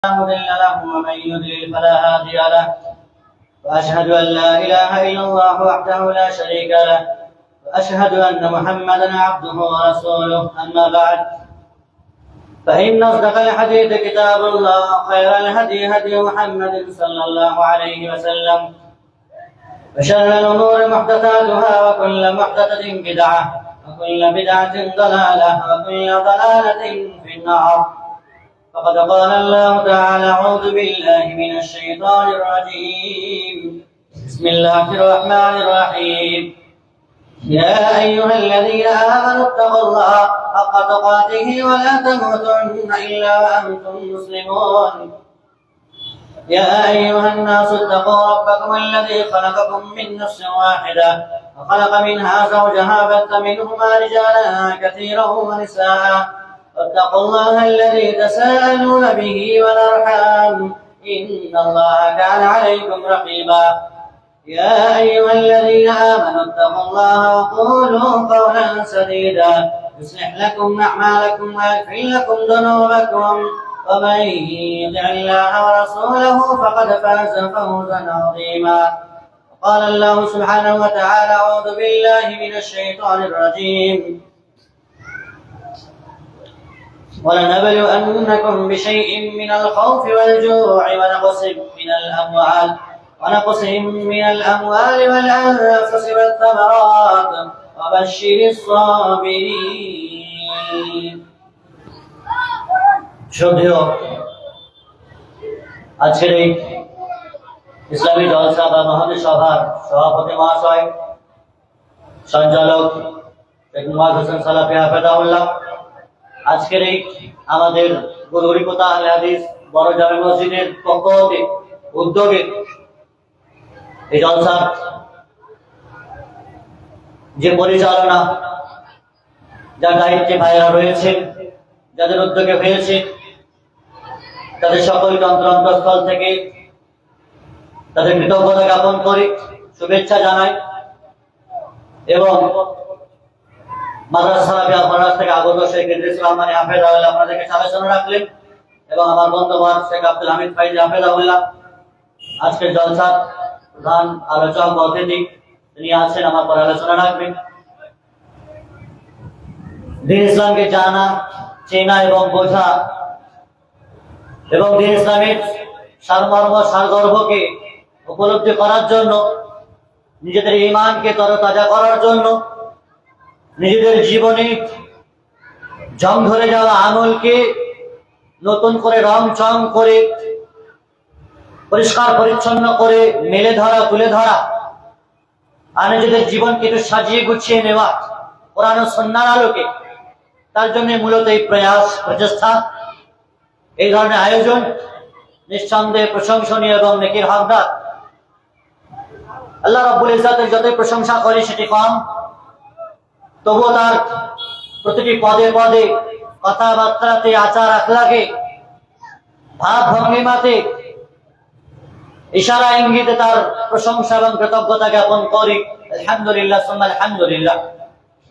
مضل له ومن يضلل فلا هادي له واشهد ان لا اله الا الله وحده لا شريك له واشهد ان محمدا عبده ورسوله اما بعد فان اصدق الحديث كتاب الله خير الهدي هدي محمد صلى الله عليه وسلم وشر الامور محدثاتها وكل محدثه بدعه وكل بدعه ضلاله وكل ضلاله في النار. فقد قال الله تعالى: أعوذ بالله من الشيطان الرجيم. بسم الله الرحمن الرحيم. يا أيها الذين آمنوا اتقوا الله حق تقاته ولا تموتن إلا وأنتم مسلمون. يا أيها الناس اتقوا ربكم الذي خلقكم من نفس واحدة وخلق منها زوجها وبث منهما رجالا كثيرا ونساء واتقوا الله الذي تساءلون به والأرحام إن الله كان عليكم رقيبا. يا أيها الذين آمنوا اتقوا الله وقولوا قولا سديدا يصلح لكم أعمالكم ويغفر لكم ذنوبكم ومن يطع الله ورسوله فقد فاز فوزا عظيما. قال الله سبحانه وتعالى: أعوذ بالله من الشيطان الرجيم. ولنبلونكم بشيء من الخوف والجوع ونقص من الأموال والأنفس والثمرات وبشر الصابرين. শ্রদ্ধেয় আজকের এই ইসলামী জলসা বা মহাদের সভার সভাপতি মহাশয়, সঞ্চালক শেখ মুহাম্মদ হোসেন সালাফি হাফেজাহুল্লাহ, আজকের এই আমাদের গরুরিপোতা আহলে হাদিস বড় জামে মসজিদের পক্ষ হতে উদ্যোগে এই জলসার যে পরিচালনা, যার দায়িত্বে ভাইয়েরা রয়েছে, যাদের উদ্যোগে হয়েছে, তাদের সকলকে অন্তরস্থল থেকে তাদের কৃতজ্ঞতা জ্ঞাপন করে শুভেচ্ছা জানাই এবং মাদ্রাসা সালাফি আপনার থেকে আগত শেখ ইদ্রিস রহমানী হাফেজাহুল্লাহ আপনাদেরকে সামনে রাখলেন এবং আমার বন্ধুবান শেখ আব্দুল হামিদ ফাইজি হাফেজাহুল্লাহ আজকের জলসার প্রধান আলোচক বা অতিথি তিনি আছেন, আমার পর আলোচনা রাখবেন। দ্বীন ইসলামকে জানা, চেনা এবং বোঝা এবং দ্বীন ইসলামের সারমর্ম সারগর্ভকে উপলব্ধি করার জন্য, নিজেদের ঈমানকে তরতাজা করার জন্য, নিজেদের জীবনে জং ধরে যাওয়া আমলকে নতুন করে রং চং করে পরিষ্কার পরিচ্ছন্ন করে মেলে ধরা, তুলে ধরা আর নিজেদের জীবনকে একটু সাজিয়ে গুছিয়ে নেওয়া কোরআন ও সুন্নাহর আলোকে, তার জন্য মূলত এই প্রয়াস, প্রচেষ্টা, এই ধরনের আয়োজন নিঃসন্দেহে প্রশংসনীয় এবং নেকির হকদার। আল্লাহ রাব্বুল ইজ্জতের যতই প্রশংসা করি সেটি কম, তবুও তার প্রতিটি পদে পদে, কথাবার্তাতে, আচার আখলাকে, ভাব ভঙ্গিমাতে, ইশারা ইঙ্গিতে তার প্রশংসা এবং কৃতজ্ঞতা জ্ঞাপন করি। আলহামদুলিল্লাহ সুম্মা আলহামদুলিল্লাহ।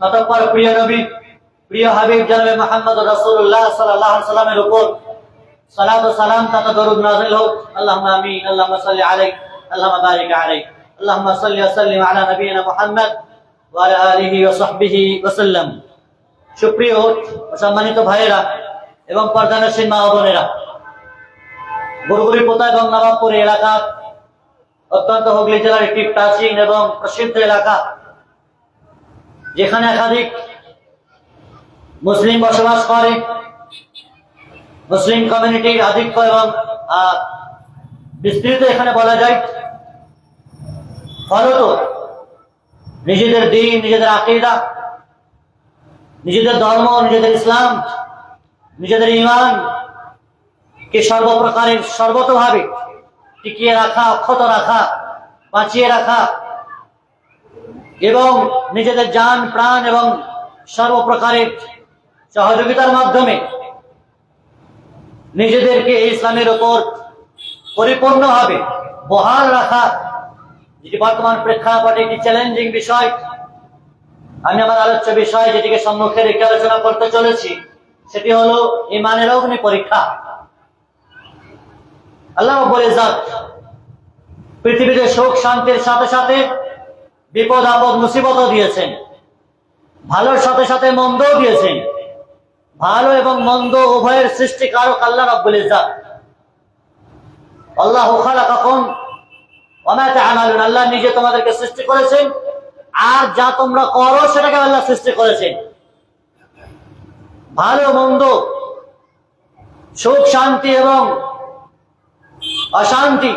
অতঃপর প্রিয় নবী, প্রিয় হাবিব জনাবে মুহাম্মদ রাসূলুল্লাহ সাল্লাল্লাহু আলাইহি ওয়াসাল্লামের উপর সালাত ও সালাম তথা দরুদ নাযিল হোক। আল্লাহুম্মা আমিন। আল্লাহুম্মা সাল্লি আলাইহি, আল্লাহুম্মা বারিক আলাইহি, আল্লাহুম্মা সাল্লি ওয়া সাল্লিম আলা নবিয়িনা মুহাম্মদ ওয়া আলা আলিহি ওয়া সাহবিহি ওয়া সাল্লাম। সুপ্রিয় সম্মানিত ভাইয়েরা এবং পর্দানশীল মা ও বোনেরা, গরুরিপোতা এবং নবাবপুর এলাকা অত্যন্ত হুগলি জেলার একটি প্রাচীন এবং প্রসিদ্ধ এলাকা, যেখানে একাধিক মুসলিম বসবাস করে। মুসলিম কমিউনিটির আধিক্য এবং বিস্তৃত এখানে বলা যায়। ফলত নিজেদের দ্বীন, নিজেদের আকীদা, নিজেদের ধর্ম, নিজেদের ইসলাম, নিজেদের ঈমান কে সর্বপ্রকারের সর্বতভাবে টিকিয়ে রাখা, অক্ষত রাখা, বাঁচিয়ে রাখা এবং নিজেদের জান প্রাণ এবং সর্বপ্রকারের সহযোগিতার মাধ্যমে নিজেদেরকে ইসলামের উপর পরিপূর্ণভাবে বহাল রাখা, যেটি বর্তমান প্রেক্ষাপটে একটি চ্যালেঞ্জিং বিষয়। আমি আমার আলোচ্য বিষয় যেটিকে সম্মুখে রেখে আলোচনা করতে চলেছি সেটি হলো ঈমানের অগ্নি পরীক্ষা। আল্লাহ রাব্বুল ইজ্জত পৃথিবীতে সুখ শান্তির সাথে সাথে বিপদ আপদ মুসিবতও দিয়েছেন, ভালোর সাথে সাথে মন্দও দিয়েছেন। ভালো এবং মন্দ উভয়ের সৃষ্টিকারক আল্লাহ রাব্বুল ইজ্জত। আল্লাহু খালাকাকুম ওয়া মা তা'মালুন, আল্লাহ নিজে তোমাদেরকে সৃষ্টি করেছেন, আর যা তোমরা করো সেটাকে আল্লাহ সৃষ্টি করেছেন। ভালো মন্দ, সুখ শান্তি এবং অশান্তি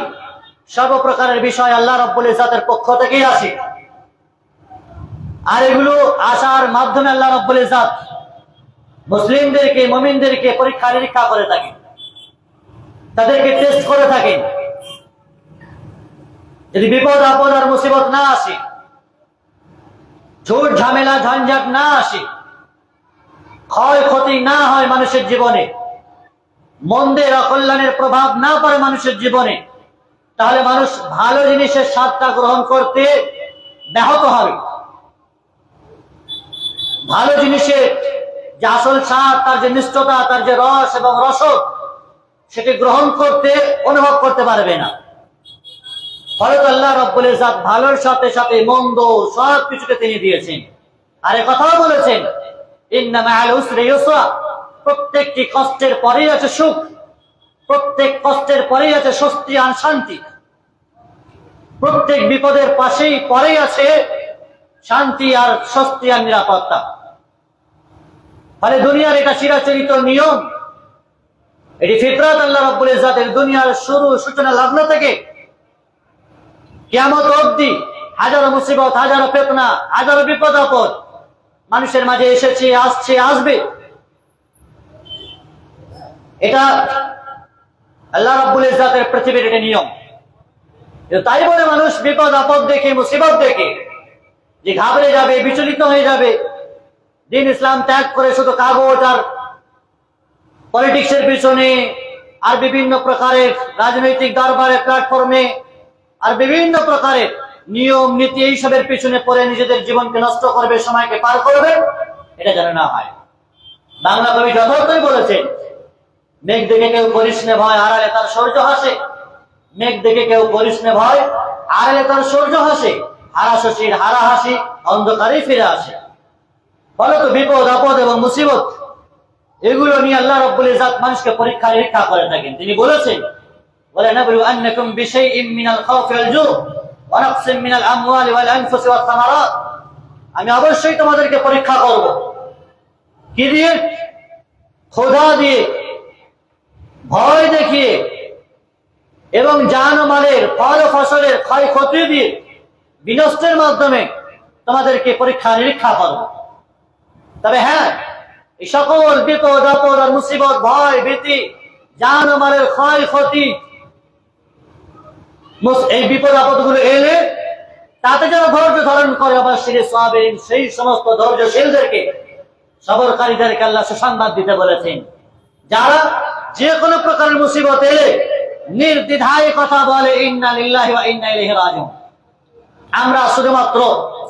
সর্বপ্রকারের বিষয় আল্লাহ রাব্বুল ইজ্জতের পক্ষ থেকেই আসে। আর এগুলো আসার মাধ্যমে আল্লাহ রাব্বুল ইজ্জত মুসলিমদেরকে, মুমিনদেরকে পরীক্ষা নিরীক্ষা করে থাকেন, তাদেরকে টেস্ট করে থাকেন। যদি বিপদ আপদ আর মুসিবত না আসে, ঝুট ঝামেলা ঝঞ্ঝাট না আসে, ক্ষয়ক্ষতি না হয় মানুষের জীবনে, মন্দের অকল্যাণের প্রভাব না পড়ে মানুষের জীবনে, তাহলে মানুষ ভালো জিনিসের স্বাদটা গ্রহণ করতে ব্যাহত হবে। ভালো জিনিসের যে আসল স্বাদ, তার যে নিষ্ঠতা, তার যে রস এবং রসদ, সেটি গ্রহণ করতে, অনুভব করতে পারবে না। ফলত আল্লাহ রাব্বুল ইজ্জত ভালোর সাথে সাথে মন্দ সব কিছুকে তিনি দিয়েছেন। আর এ কথাও বলেছেন, ইন্না মা'আল উসরি ইউসরা, প্রত্যেকটি কষ্টের পরেই আছে সুখ, প্রত্যেক কষ্টের পরেই আছে স্বস্তি আর শান্তি, প্রত্যেক বিপদের পাশেই পরেই আছে শান্তি আর স্বস্তি আর নিরাপত্তা। ফলে দুনিয়ার এটা চিরাচরিত নিয়ম, এটি ফিতরাত আল্লাহ রাব্বুল ইজ্জতের। দুনিয়ার সূচনা লগ্ন থেকে কিয়ামত অবধি হাজারো মুসিবত, হাজারো ফিতনা, হাজারো বিপদ আপদ মানুষের মাঝে এসেছে, আসছে, আসবে। এটা আল্লাহ রাব্বুল ইজ্জতের পৃথিবীর এটা নিয়ম। তাই বলে মানুষ বিপদ আপদ দেখে, মুসিবত দেখে যে ঘাবড়ে যাবে, বিচলিত হয়ে যাবে, দিন ইসলাম ত্যাগ করে শুধু কাগজ আর পলিটিক্সের পিছনে আর বিভিন্ন প্রকারের রাজনৈতিক দরবারে, প্ল্যাটফর্মে আর বিভিন্ন প্রকারের নিয়ম নীতি এইসবের পিছনে পড়ে নিজেদের জীবনকে নষ্ট করবে, সময়কে পার করবে, এটা যেন না হয়। বাংলা কবি যথার্থই বলেছেন, মেঘ দেখে কেউ করিস নে ভয়, আড়ালে তার সূর্য হাসে। মেঘ দেখে কেউ করিস নে ভয়, আড়ালে তার সূর্য হাসে। হারা শশীর হারা হাসি অন্ধকারেই ফিরে আসে। ফলত বিপদ আপদ এবং মুসিবত এগুলো নিয়ে আল্লাহ রাব্বুল ইজ্জত মানুষকে পরীক্ষা নিরীক্ষা করে থাকেন। তিনি বলেছেন, ওয়ালানাবলুয়ান্নাকুম বিশাইইম মিনাল খাউফি ওয়াল জু' ওয়া নাকসিম মিনাল আমওয়ালি ওয়াল আনফুসি ওয়াস সামারাত, আমি অবশ্যই তোমাদেরকে পরীক্ষা করব। কি দিয়ে? ক্ষুধা দিয়ে, ভয় দেখিয়ে এবং জান ও মালের, ফল ও ফসলের ক্ষয়ক্ষতি দিয়ে, বিনষ্টের মাধ্যমে তোমাদেরকে পরীক্ষা নিরীক্ষা করব। তবে হ্যাঁ, এই সকল বিপদ আপদ আর মুসিবত, ভয় ভীতি, জান ও মালের ক্ষয়ক্ষতি, এই বিপদ আপদ গুলো এলে তাতে যারা ধৈর্য ধারণ করে, অবশ্যই সাবিরিন, সেই সমস্ত ধৈর্যশীলদেরকে, সবরকারীদেরকে আল্লাহ সুসংবাদ দিতে বলেছেন, যারা যে কোনো প্রকারের মুসিবত এলে নির্দ্বিধায় কথা বলে, ইন্না লিল্লাহি ওয়া ইন্না ইলাইহি রাজিউন। আমরা শুধুমাত্র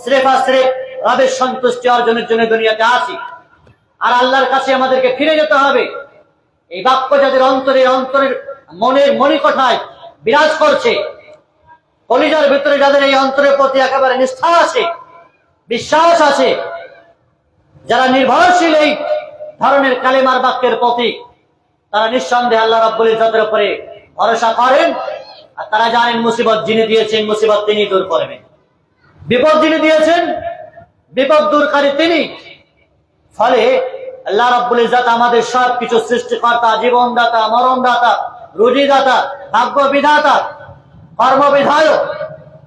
স্রেফ আর স্রেফ রবের সন্তুষ্টি অর্জনের জন্য দুনিয়াতে আছি, আর আল্লাহর কাছে আমাদেরকে ফিরে যেতে হবে। এই বাক্য যাদের অন্তরের মনের মণিকোঠায় বিরাজ করছে, কলিজার ভিতরে যাদের এই অন্তরের প্রতি একেবারে নিষ্ঠা আছে, বিশ্বাস আছে, যারা নির্ভরশীল এই ধরনের কালেমার বাক্যের প্রতি, তারা নিঃসন্দেহে আল্লাহ রাব্বুল ইজ্জতের উপরে ভরসা করেন। আর তারা জানেন মুসিবত যিনি দিয়েছেন, মুসিবত তিনি দূর করবেন। বিপদ যিনি দিয়েছেন, বিপদ দূরকারী তিনি। ফলে আল্লাহ রাব্বুল ইজ্জত আমাদের সবকিছু সৃষ্টিকর্তা, জীবনদাতা, মরণদাতা, রুজিদাতা, ভাগ্য বিধাতা, কর্মবিধায়ক।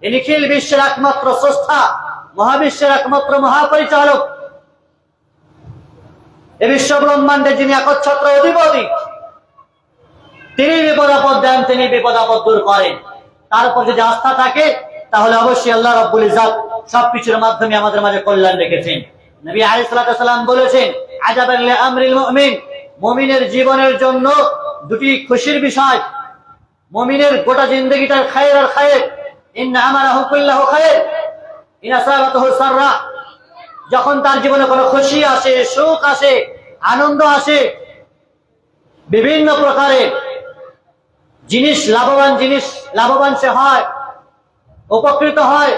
এই নিখিল বিশ্বের একমাত্র স্রষ্টা, মহাবিশ্বের একমাত্র মহাপরিচালক, এই বিশ্ব ব্রহ্মাণ্ডে যিনি একচ্ছত্র অধিপতি, তিনি বিপদ আপদ দেন, তিনি বিপদ আপদ দূর করেন। তার উপর যদি আস্থা থাকে, তাহলে অবশ্যই আল্লাহ রাব্বুল ইজ্জত সবকিছুর মাধ্যমে আমাদের মাঝে কল্যাণ রেখেছেন। নবী আলাইহিস সালাম বলেছেন, আজাবান লিআমরিল মুমিন, মুমিনের জীবনের জন্য দুটি খুশির বিষয়। মুমিনের গোটা জিন্দেগিটার খায়ের আর খায়ের, ইন্না আমারাহু কুল্লাহু খায়ের ইন আসাবাতুহু সাররা, যখন তার জীবনে কোনো খুশি আসে, সুখ আসে, আনন্দ আসে, বিভিন্ন প্রকারের জিনিস লাভবান সে হয়, উপকৃত হয়,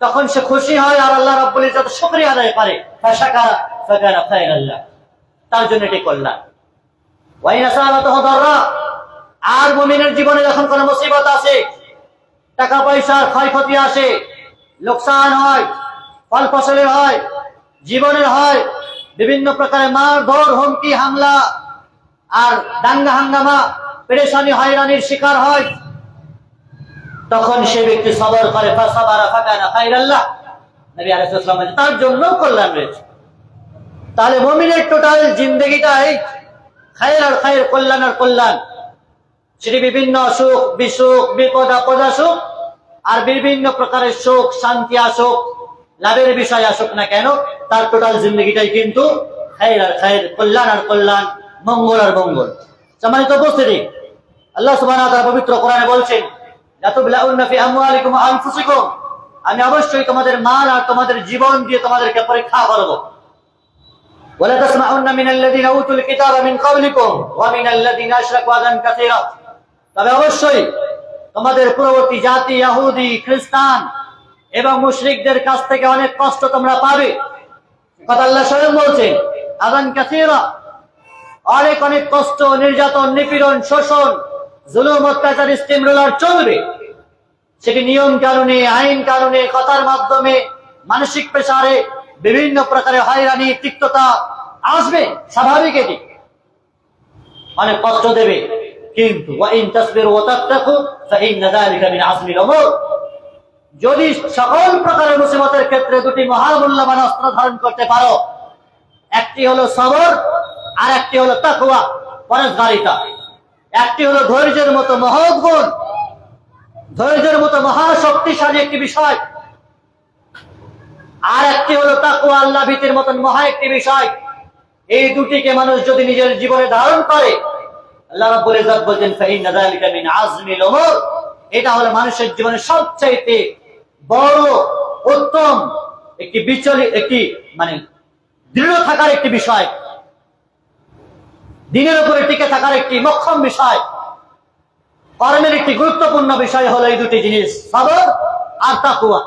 তখন সে খুশি হয় আর আল্লাহ রাব্বুল ইজ্জত শুকরিয়া আদায় করে, ফাশাকারা ফাকানা খায়রাল্লাহ, তার জন্য এটি কল্যাণ। ওয়া ইন আসাবাতাহু দাররা, আর মুমিনের জীবনে যখন কোনো মুসিবত আসে, টাকা পয়সার ক্ষয়ক্ষতি আসে, লোকসান হয়, ফল ফসলের হয়, জীবনের হয়, বিভিন্ন প্রকারের মারধর, হুমকি, হামলা আর দাঙ্গা হাঙ্গামা, পেরেশানি, হয়রানির শিকার হয়, তখন সে ব্যক্তি সবর করে, ফাসাবারা ফাকানা খায়রাল্লাহ, নবী আলাইহিস সালাম বলেন তার জন্য কল্যাণ রয়েছে। তাহলে মুমিনের টোটাল জিন্দেগিটাই খায়ের আর খায়ের, কল্যাণ আর কল্যাণ। সেটি বিভিন্ন সুখ বিসুখ, বিপদ আপদ আসুক আর বিভিন্ন প্রকারের সুখ শান্তি আসুক, লাভের বিষয় আসুক না কেন, তার টোটাল জিন্দগিটাই কিন্তু খায়ের আর খায়ের, কল্যাণ আর কল্যাণ, মঙ্গল আর মঙ্গল। সম্মানিত উপস্থিতি, আল্লাহ সুবহানাহু ওয়া তাআলা পবিত্র কোরআনে বলছেন, লাতুবলাউন্না ফি আমওয়ালিকুম ওয়া আনফুসিকুম, আমি অবশ্যই তোমাদের মাল আর তোমাদের জীবন দিয়ে তোমাদেরকে পরীক্ষা করব। ওয়ালা তাসমাউন্না মিনাল্লাযিনা উতুল কিতাবা মিন ক্বাবলিকুম ওয়া মিনাল্লাযিনা আশরাকু আযান কাসীরা, তবে অবশ্যই তোমাদের পূর্ববর্তী জাতি ইহুদি, খ্রিস্টান এবং মুশরিকদের কাছ থেকে অনেক কষ্ট তোমরা পাবে। কথা আল্লাহ স্বয়ং বলছেন, আযান কাসীরা, অনেক অনেক কষ্ট, নির্যাতন, নিপীড়ন, শোষণ, জুলুম, অত্যাচার, স্টিমরোলার চলবে। সেটি নিয়ম কানুনে, আইন কানুনে, কথার মাধ্যমে, মানসিক প্রেসারে, বিভিন্ন প্রকারের হয়রানি, তিক্ততা আসবে, স্বাভাবিক, এটি অনেক কষ্ট দেবে। কিন্তু ওয়া ইন তাসবিরু ওয়া তাত্তাকু ফাইন্না যালিকা মিন আযমিল উমুর, যদি সকল প্রকারের মুসিবতের ক্ষেত্রে দুটি মহামূল্যবান অস্ত্র ধারণ করতে পারো, একটি হলো সবর আর একটি হলো তাকওয়া, পরহেজগারিতা। একটি হলো ধৈর্যের মতো মহৎ গুণ, ধৈর্যের মতো মহাশক্তিশালী একটি বিষয়, আর একটি হলো তাকওয়া, আল্লাহ ভীতির মতন মহা একটি বিষয়। এই দুটিকে মানুষ যদি নিজের জীবনে ধারণ করে, আল্লাহ রাব্বুল ইজ্জত বলেন ফাইন্না যালিকা মিন আযমিল উমুর, এটা হলো মানুষের জীবনে সবচেয়ে বড়, উত্তম একটি একটি দৃঢ় থাকার একটি বিষয়, দিনের উপরে টিকে থাকার একটি মোক্ষম বিষয়, কর্মের একটি গুরুত্বপূর্ণ বিষয় হলো এই দুটি জিনিস, সবর আর তাকওয়া।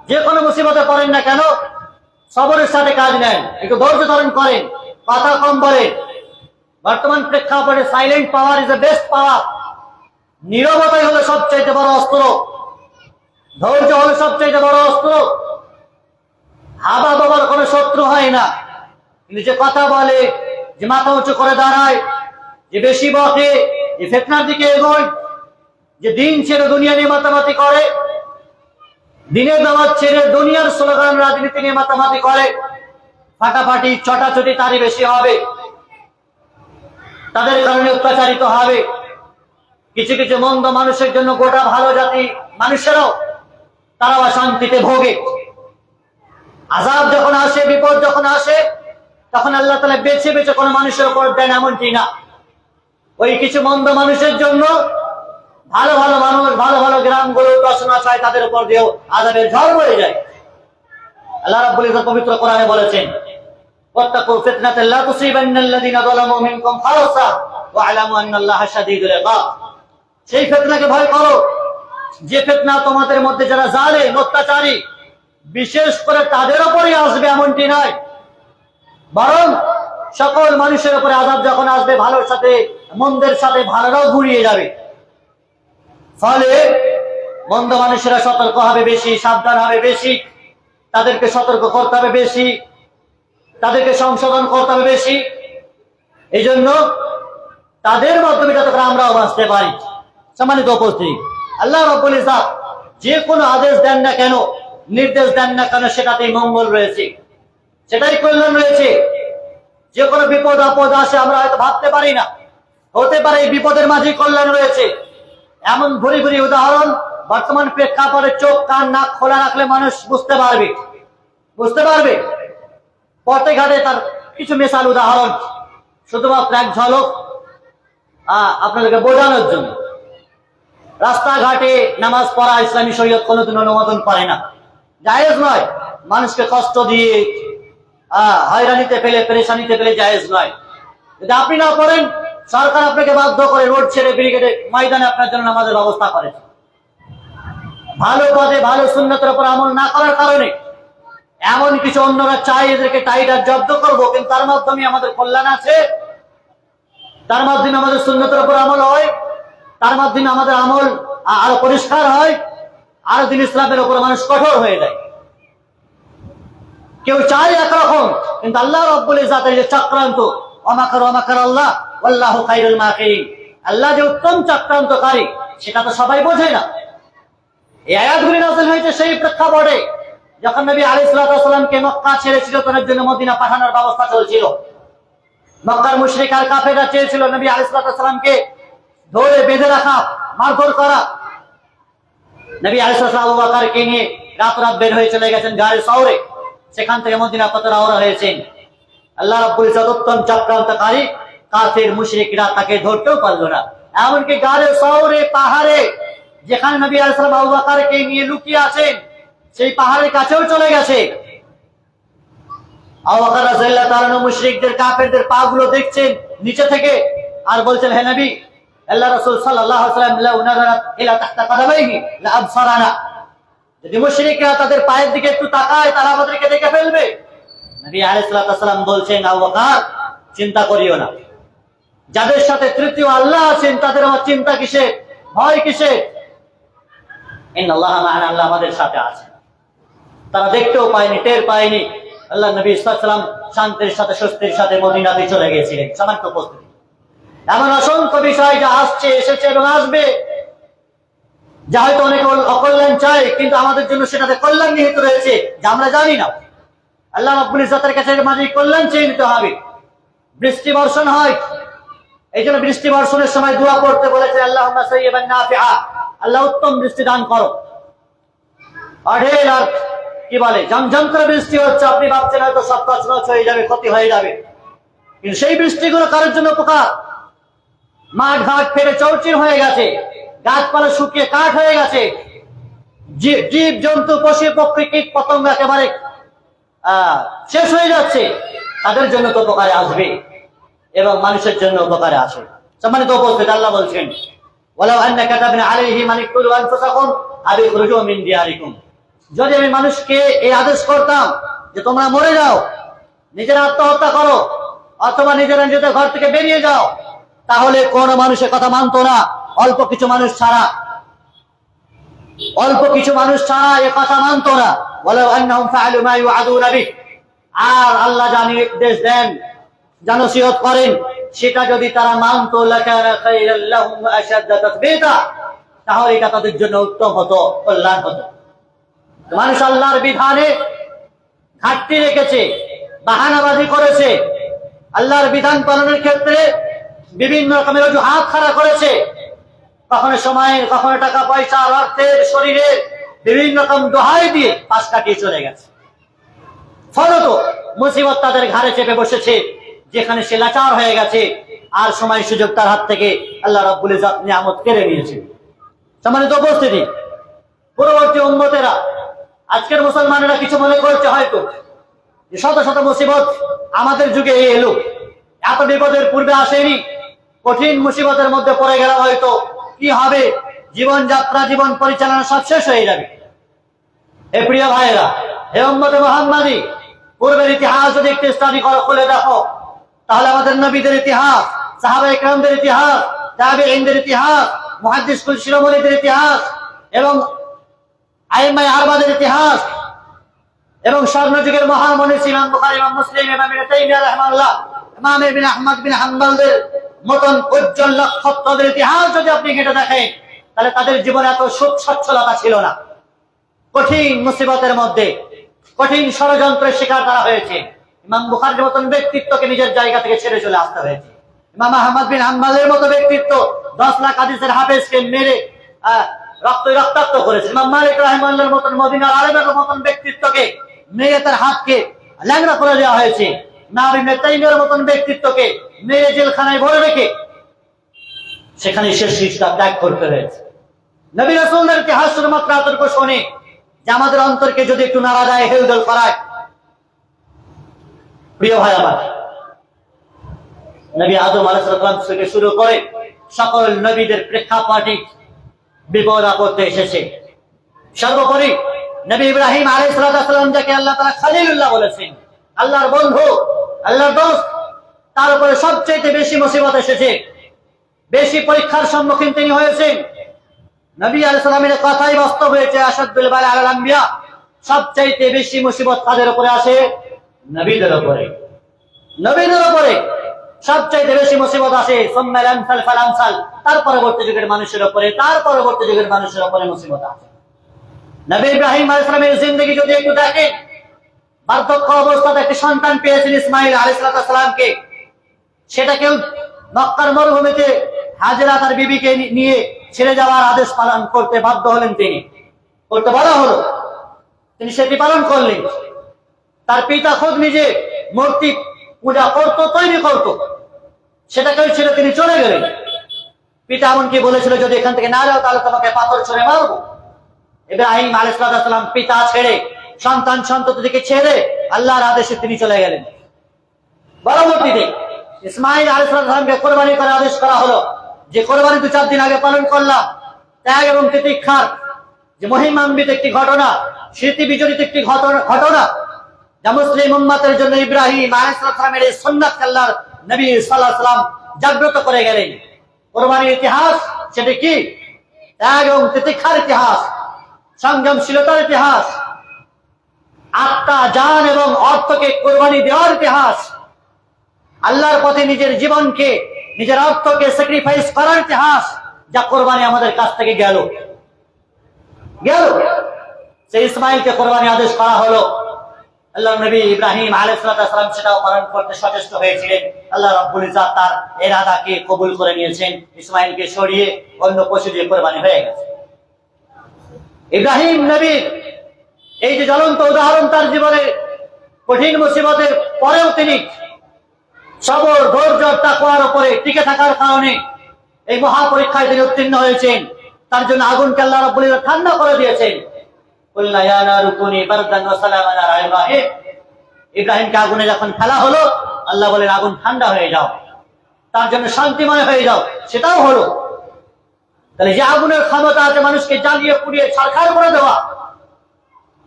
যে কোনো মুসিবতে পড়েন না কেন, সবরের সাথে কাজ নেন, একটু ধৈর্য ধারণ করেন, কথা কম বলেন। বর্তমান প্রেক্ষাপটে silent power is the best power, নীরবতাই হলো সবচাইতে বড় অস্ত্র, ধৈর্য হলো সবচাইতে বড় অস্ত্র। হাবা বাবার কোনো শত্রু হয় না, কিন্তু যে কথা বলে, যে মাথা উঁচু করে দাঁড়ায়, যে বেশি বকে, যে ফিতনার দিকে এগোয়, যে দিন ছেড়ে দুনিয়া নিয়ে মাতামাতি করে, দিনের দাওয়াত ছেড়ে দুনিয়ার স্লোগান রাজনীতি নিয়ে মাতামাতি করে, ফাটাফাটি চটাচটি তারই বেশি হবে, তাদের কারণে অত্যাচারিত হবে। কিছু কিছু মন্দ মানুষের জন্য গোটা ভালো জাতি মানুষেরাও তারাও শান্তিতে ভোগে। আযাব যখন আসে, বিপদ যখন আসে, তখন আল্লাহ তাআলা বেছে বেছে কোনো মানুষের উপর দেন এমনটি না। ওই কিছু মন্দ মানুষের জন্য ভালো ভালো মানুষ, ভালো ভালো গ্রামগুলো উপাসনা চায়, তাদের উপর দিয়েও আযাবের ঝড় বয়ে যায়। আল্লাহ রাব্বুল ইজ্জত পবিত্র কোরআনে বলেছেন, ওয়াত্তাকু ফিতনাতাল লা তুসিবান্নাল্লাযিনা যালামু মিনকুম খাসাহ ওয়া আ'লামু আন্নাল্লাহা শাদীদুল ইকাব, সেই ফিতনাকে ভয় করো, যে ফিতনা তোমাদের মধ্যে যারা জালেম, অত্যাচারী, বিশেষ করে তাদের উপরই আসবে এমনটি নয়, বরং সকল মানুষের উপরে আযাব যখন আসবে, ভালোর সাথে মন্দের সাথে ভালোরাও ঘুরিয়ে যাবে। ফলে মন্দ মানুষেরা সতর্ক হবে বেশি, সাবধান হবে বেশি, তাদেরকে সতর্ক করতে হবে বেশি, তাদেরকে সংশোধন করতে হবে বেশি। এই জন্য তাদের মাধ্যমে যাতে করে আমরাও বাঁচতে পারি। সম্মানিত উপস্থিতি, আল্লাহ রাব্বুল ইজ্জত যে কোনো আদেশ দেন না কেন, নির্দেশ দেন না কেন, সেটাতেই মঙ্গল রয়েছে, সেটাই কল্যাণ রয়েছে। যে কোনো বিপদ আপদ আসে, আমরা হয়তো ভাবতে পারি না, হতে পারে এই বিপদের মাঝে কল্যাণ রয়েছে। এমন ভরি ভরি উদাহরণ বর্তমান প্রেক্ষাপটে চোখ কান নাক খোলা রাখলে মানুষ বুঝতে পারবে। পথে ঘাটে তার কিছু মেশাল উদাহরণ, শুধুমাত্র এক ঝলক আপনাদেরকে বোঝানোর জন্য। রাস্তাঘাটে নামাজ পড়া ইসলামী শরীয়ত কোনোদিন অনুমোদন করে না, জায়েজ নয়। মানুষকে কষ্ট দিয়ে, হয়রানিতে ফেলে, পেরেশানিতে ফেলে জায়েজ নয়। যদি আপনি না পড়েন, সরকার আপনাকে বাধ্য করে রোড ছেড়ে ব্রিগেডে ময়দানে আপনার জন্য নামাজের ব্যবস্থা করেছে। ভালো পদে ভালো সুন্নতের উপর আমল না করার কারণে এমন কিছু অন্যরা চাই এদেরকে টাইটার জব্দ করবো, কিন্তু তার মাধ্যমে আমাদের কল্যাণ আছে, তার মাধ্যমে আমাদের সুন্নতের উপর আমল হয়, তার মাধ্যমে আমাদের আমল আরো পরিষ্কার হয়, আরো দিন ইসলামের উপর মানুষ কঠোর হয়ে যায়। কেউ চায় একরকম, কিন্তু আল্লাহ রাব্বুল ইজ্জাতের যে চক্রান্ত, ওয়ামাকার আল্লাহ ওয়াল্লাহু খায়রুল মাকিরিন, আল্লাহ যে উত্তম চক্রান্তকারী সেটা তো সবাই বোঝে না। এই আয়াতগুলি নাযিল হয়েছে সেই প্রেক্ষাপটে যখন নবী আলাইহিস সালামকে মক্কা ছেড়ে চিরতরের জন্য মদিনা পাঠানোর ব্যবস্থা চলছিল। মক্কার মুশরিক আর কাফেররা চেয়েছিল নবী আলাইহিস সালামকে ধরে বেঁধে রাখা, মারধর করা। নবী আলাইহিস সালাম আবু বকরকে নিয়ে রাত বের হয়ে চলে গেছেন গায়ে সওরে, সেখান থেকে মদিনা পথে রওনা হয়েছেন। আল্লাহ রাব্বুল ইজ্জত উত্তম চক্রান্তকারী কাফের মুশরিকরা তাকে ধরতেও পারলো না। এমনকি গায়ে সওরে পাহাড়ে যেখানে নবী আলাইহিস সালাম আবু বকরকে নিয়ে লুকিয়ে আছেন সেই পাহাড়ের কাছেও চলে গেছে। আবু বকর রাদিয়াল্লাহু তাআলা মুশরিকদের কাফেরদের পা গুলো দেখছেন নিচে থেকে, আর বলছেন, হে নবী, আল্লাহ রাসূল সাল্লাল্লাহু আলাইহি ওয়াসাল্লাম লাউ নাযারাত ইলা তাহতা কদামাইহি লা আবসারানা, যদি মুশরিকরা তাদের পায়ের দিকে একটু তাকায় তারা আমাদেরকে দেখে ফেলবে। নবী আলাইহিস সালাম বলছেন, আবু বকর চিন্তা করিও না, যাদের সাথে তৃতীয় আল্লাহ আছেন তাদের আমার চিন্তা কিসে, ভয় কিসে? ইন্নাল্লাহা মা'ানা, আল্লাহ আমাদের সাথে আছে। তারা দেখতেও পায়নি, টের পায়নি। আল্লাহ নবী সাল্লাল্লাহু আলাইহি ওয়াসাল্লাম শান্তির সাথে স্বস্তির সাথে মদিনাতে চলে গিয়েছিলেন। সম্মানিত উপস্থিতি, এমন অসংখ্য বিষয় যা আসছে, এসেছে এবং আসবে, যা হয়তো অনেকে অকল্যাণ চায়, কিন্তু আমাদের জন্য সেটাতে কল্যাণ নিহিত রয়েছে যা আমরা জানি না। আল্লাহ রাব্বুল ইজ্জতের কাছে মাঝে কল্যাণ চেয়ে নিতে হবে। বৃষ্টি বর্ষণ হয়, এই জন্য বৃষ্টি বর্ষণের সময় দোয়া করতে বলেছে, আল্লাহুম্মা সাইয়্যিবান নাফিআ, আল্লাহ উত্তম বৃষ্টি দান করো। অঢেল আর কি বলে ঝমঝম করে বৃষ্টি হচ্ছে, আপনি ভাবছেন হয়তো সব তছনছ হয়ে যাবে, ক্ষতি হয়ে যাবে, কিন্তু সেই বৃষ্টিগুলো কারোর জন্য উপকার। মাঠ ঘাট ফেরে চৌচির হয়ে গেছে, গাছপালা শুকিয়ে কাঠ হয়ে গেছে, জীব জন্তু পশু পক্ষী কীট পতঙ্গ একেবারে শেষ হয়ে যাচ্ছে, তাদের জন্য তো উপকারে আসবে এবং মানুষের জন্য উপকারে আসে। সম্মানিত উপস্থিতি, আল্লাহ বলছেন, ওয়ালাউ আন্না কাতাবনা আলাইহিম আন ইকতুলু আনফুসাকুম আও ইখরুজু মিন দিয়ারিকুম, যদি আমি মানুষকে এই আদেশ করতাম যে তোমরা মরে যাও, নিজেরা আত্মহত্যা করো, অথবা নিজেরা নিজেদের ঘর থেকে বেরিয়ে যাও, তাহলে কোন মানুষের কথা মানতো না, অল্প কিছু মানুষ ছাড়া, অল্প কিছু মানুষ ছাড়া এ কথা মানতো না। ওয়ালাউ আন্নাহুম ফাআলু মা ইউআদুনা বিহি, আর আল্লাহ যা নির্দেশ দেন, যা নসিহত করেন, সেটা যদি তারা মানতো, লাকানা খায়রাল লাহুম ওয়া আশাদ্দা তাসবীতা, তাহলে এটা তাদের জন্য উত্তম হতো, কল্যাণ হতো। মানুষ আল্লাহর বিধানে ঘাটতি রেখেছে, বাহানাবাজি করেছে, আল্লাহর বিধান পালনের ক্ষেত্রে বিভিন্ন রকমের অজুহাত খাড়া করেছে, কখনো সময়, কখনো টাকা পয়সা, অর্থের, শরীরের বিভিন্ন রকম দোহাই দিয়ে পাশ কাটিয়ে চলে গেছে। ফলত মুসিবত তাদের ঘাড়ে চেপে বসেছে, যেখানে সে লাচার হয়ে গেছে, আর সময় সুযোগ তার হাত থেকে আল্লাহ রাব্বুল ইজ্জত নিয়ামত কেড়ে নিয়েছে। সম্মানিত উপস্থিতি, পূর্ববর্তী উম্মতেরা, আজকের মুসলমানেরা কিছু মনে করছে হয়তো যে শত শত মুসিবত আমাদের যুগে এলো, এত বিপদের পূর্বে আসেনি, কঠিন মুসিবতের মধ্যে পড়ে গেলাম, হয়তো কি হবে, জীবন যাত্রা, জীবন পরিচালনা সব শেষ হয়ে যাবে। হে প্রিয় ভাইয়েরা, হে উম্মতে মুহাম্মাদী, পূর্বের ইতিহাস যদি একটু স্টাডি করো, খুলে দেখো, তাহলে আমাদের নবীদের ইতিহাস, সাহাবায়ে কেরামদের ইতিহাস, তাবেঈনদের ইতিহাস, মুহাদ্দিস কুল শিরোমণিদের ইতিহাস এবং আইম্মায়ে আরবাদের ইতিহাস এবং স্বর্ণযুগের মহামনীষী ইমাম বুখারী, ইমাম মুসলিম, ইমাম ইবনে তাইমিয়া রাহিমাহুল্লাহ, ইমাম ইবনে আহমদ বিন হাম্বলদের মতন উজ্জ্বল নক্ষত্রদের ইতিহাস যদি আপনি ঘেঁটে দেখেন, তাহলে তাদের জীবনে এত সুখ সচ্ছলতা ছিল না। কঠিন মুসিবতের মধ্যে, কঠিন ষড়যন্ত্রের শিকার তারা হয়েছে। ইমাম বুখারীর মতন ব্যক্তিত্বকে নিজের জায়গা থেকে ছেড়ে চলে আসতে হয়েছে। ইমাম আহমদ বিন হাম্বলের মতো ব্যক্তিত্ব 10 লাখ হাদিসের হাফেজকে মেরে রক্তাক্ত করেছে। ইমাম মালিক রাহিমাহুল্লাহর মতন, মদিনার আলেমের মতন ব্যক্তিত্বকে মেরে তার হাতকে ল্যাংড়া করে দেওয়া হয়েছে। ইমাম ইবনে তাইমিয়ার মতন ব্যক্তিত্বকে মেরে জেলখানায় ভরে রেখে সেখানে শেষ নিঃশ্বাস ত্যাগ করতে হয়েছে। নবী রাসূলদের ইতিহাস শুধুমাত্র এতটুকু শুনে যে আমাদের অন্তরকে যদি একটু নাড়া দেয়, হেলদোল করায়। প্রিয় ভাই আমার, নবী আদম আলাইহিস সালাম থেকে শুরু করে সকল নবীদের প্রেক্ষাপটে বিপদ আপদে এসেছে। সর্বোপরি নবী ইব্রাহিম আলাইহিস সালাম যাকে আল্লাহ তাআলা খলিলুল্লাহ বলেছেন, আল্লাহর বন্ধু, আল্লাহর দোস্ত, তার উপরে সবচেয়ে বেশি মুসিবত এসেছে, বেশি পরীক্ষার সম্মুখীন তিনি হয়েছেন। নবী আলাইহিস সালামের কথাই বাস্তব হয়েছে, আশাদুল বালা আলাল আম্বিয়া, সবচেয়ে বেশি মুসিবত কাদের উপরে আসে? নবীদের উপরে। নবীদের উপরে সবচেয়ে বেশি মুসিবত আসে সুম্মাল আমসাল ফাল আমসাল, তার পরবর্তী যুগের মানুষের উপরে, তার পরবর্তী যুগের মানুষের উপরে মুসিবত আসে। নবী ইব্রাহিম আলাইহিস সালামের জিন্দেগি যদি একটু দেখেন, বার্ধক্য অবস্থাতে একটি সন্তান পেয়েছেন ইসমাঈল আলাইহিস সালামকে, সেটাকেও মক্কার মরুভূমিতে হাজেরা তার বিবিকে নিয়ে ছেড়ে যাওয়ার আদেশ পালন করতে বাধ্য হলেন, তিনি করতে বলা হলো, তিনি সেটি পালন করলেন। তার পিতা খুদ নিজে মূর্তি পূজা করত, তৈরি করত, সেটাকেও ছেড়ে তিনি চলে গেলেন। পিতা এমনকি বলেছিল, যদি এখান থেকে না যাও তাহলে তোমাকে পাথর ছুঁড়ে মারবো। ইব্রাহিম আলাইহিস সালাম পিতা ছেড়ে, সন্তান সন্ততিকে ছেড়ে আল্লাহর আদেশে তিনি চলে গেলেন। পরবর্তীতে ইসমাঈল আলাইহিস সালামকে কোরবানি করার আদেশ করা হলো, যে কোরবানি 2-4 দিন আগে পালন করলাম, ত্যাগ এবং তিতিক্ষার যে মহিমান্বিত একটি ঘটনা, স্মৃতি বিজড়িত একটি ঘটনা, যা মুসলিম উম্মতের জন্য ইব্রাহিম আলাইহিস সালামের এই সুন্নাত আল্লাহর নবী সাল্লাল্লাহু আলাইহি ওয়াসাল্লাম জাগ্রত করে গেলেন। কোরবানির ইতিহাস সেটি কি? ত্যাগ এবং তিতিক্ষার ইতিহাস, সংযমশীলতার ইতিহাস, আত্মা, জান এবং অর্থকে কোরবানি দেওয়ার ইতিহাস, আল্লাহর পথে নিজের জীবনকে, নিজের অর্থকে স্যাক্রিফাইস করার ইতিহাস, যা কোরবানি আমাদের কাছ থেকে গেল। সেই ইসমাঈলকে কোরবানি আদেশ করা হলো। আল্লাহ নবী ইব্রাহিম আলাইহিস সালাম সেটাও পালন করতে সচেষ্ট হয়েছিলেন। আল্লাহ রাব্বুল ইজ্জত তার ইরাদাকে কবুল করে নিয়েছেন, ইসমাঈলকে সরিয়ে অন্য পশু দিয়ে কোরবানি হয়ে গেছে। ইব্রাহিম নবীর এই যে জ্বলন্ত উদাহরণ, তার জীবনে কঠিন মুসিবতের পরেও তিনি সবর, ধৈর্য, তাকওয়ার উপরে টিকে থাকার কারণে এই মহাপরীক্ষায় তিনি উত্তীর্ণ হয়েছেন। তার জন্য আগুনকে আল্লাহ রাব্বুল ইজ্জত ঠান্ডা করে দিয়েছেন। কুলনা ইয়া নারু কুনি বারদান ওয়া সালামান আলা ইব্রাহিম, ইব্রাহিমকে আগুনে যখন ফেলা হলো, আল্লাহ বলেন আগুন ঠান্ডা হয়ে যাও, তার জন্য শান্তিময় হয়ে যাও, সেটাও হলো। তাহলে যে আগুনের ক্ষমতা আছে মানুষকে জ্বালিয়ে পুড়িয়ে ছারখার করে দেওয়া,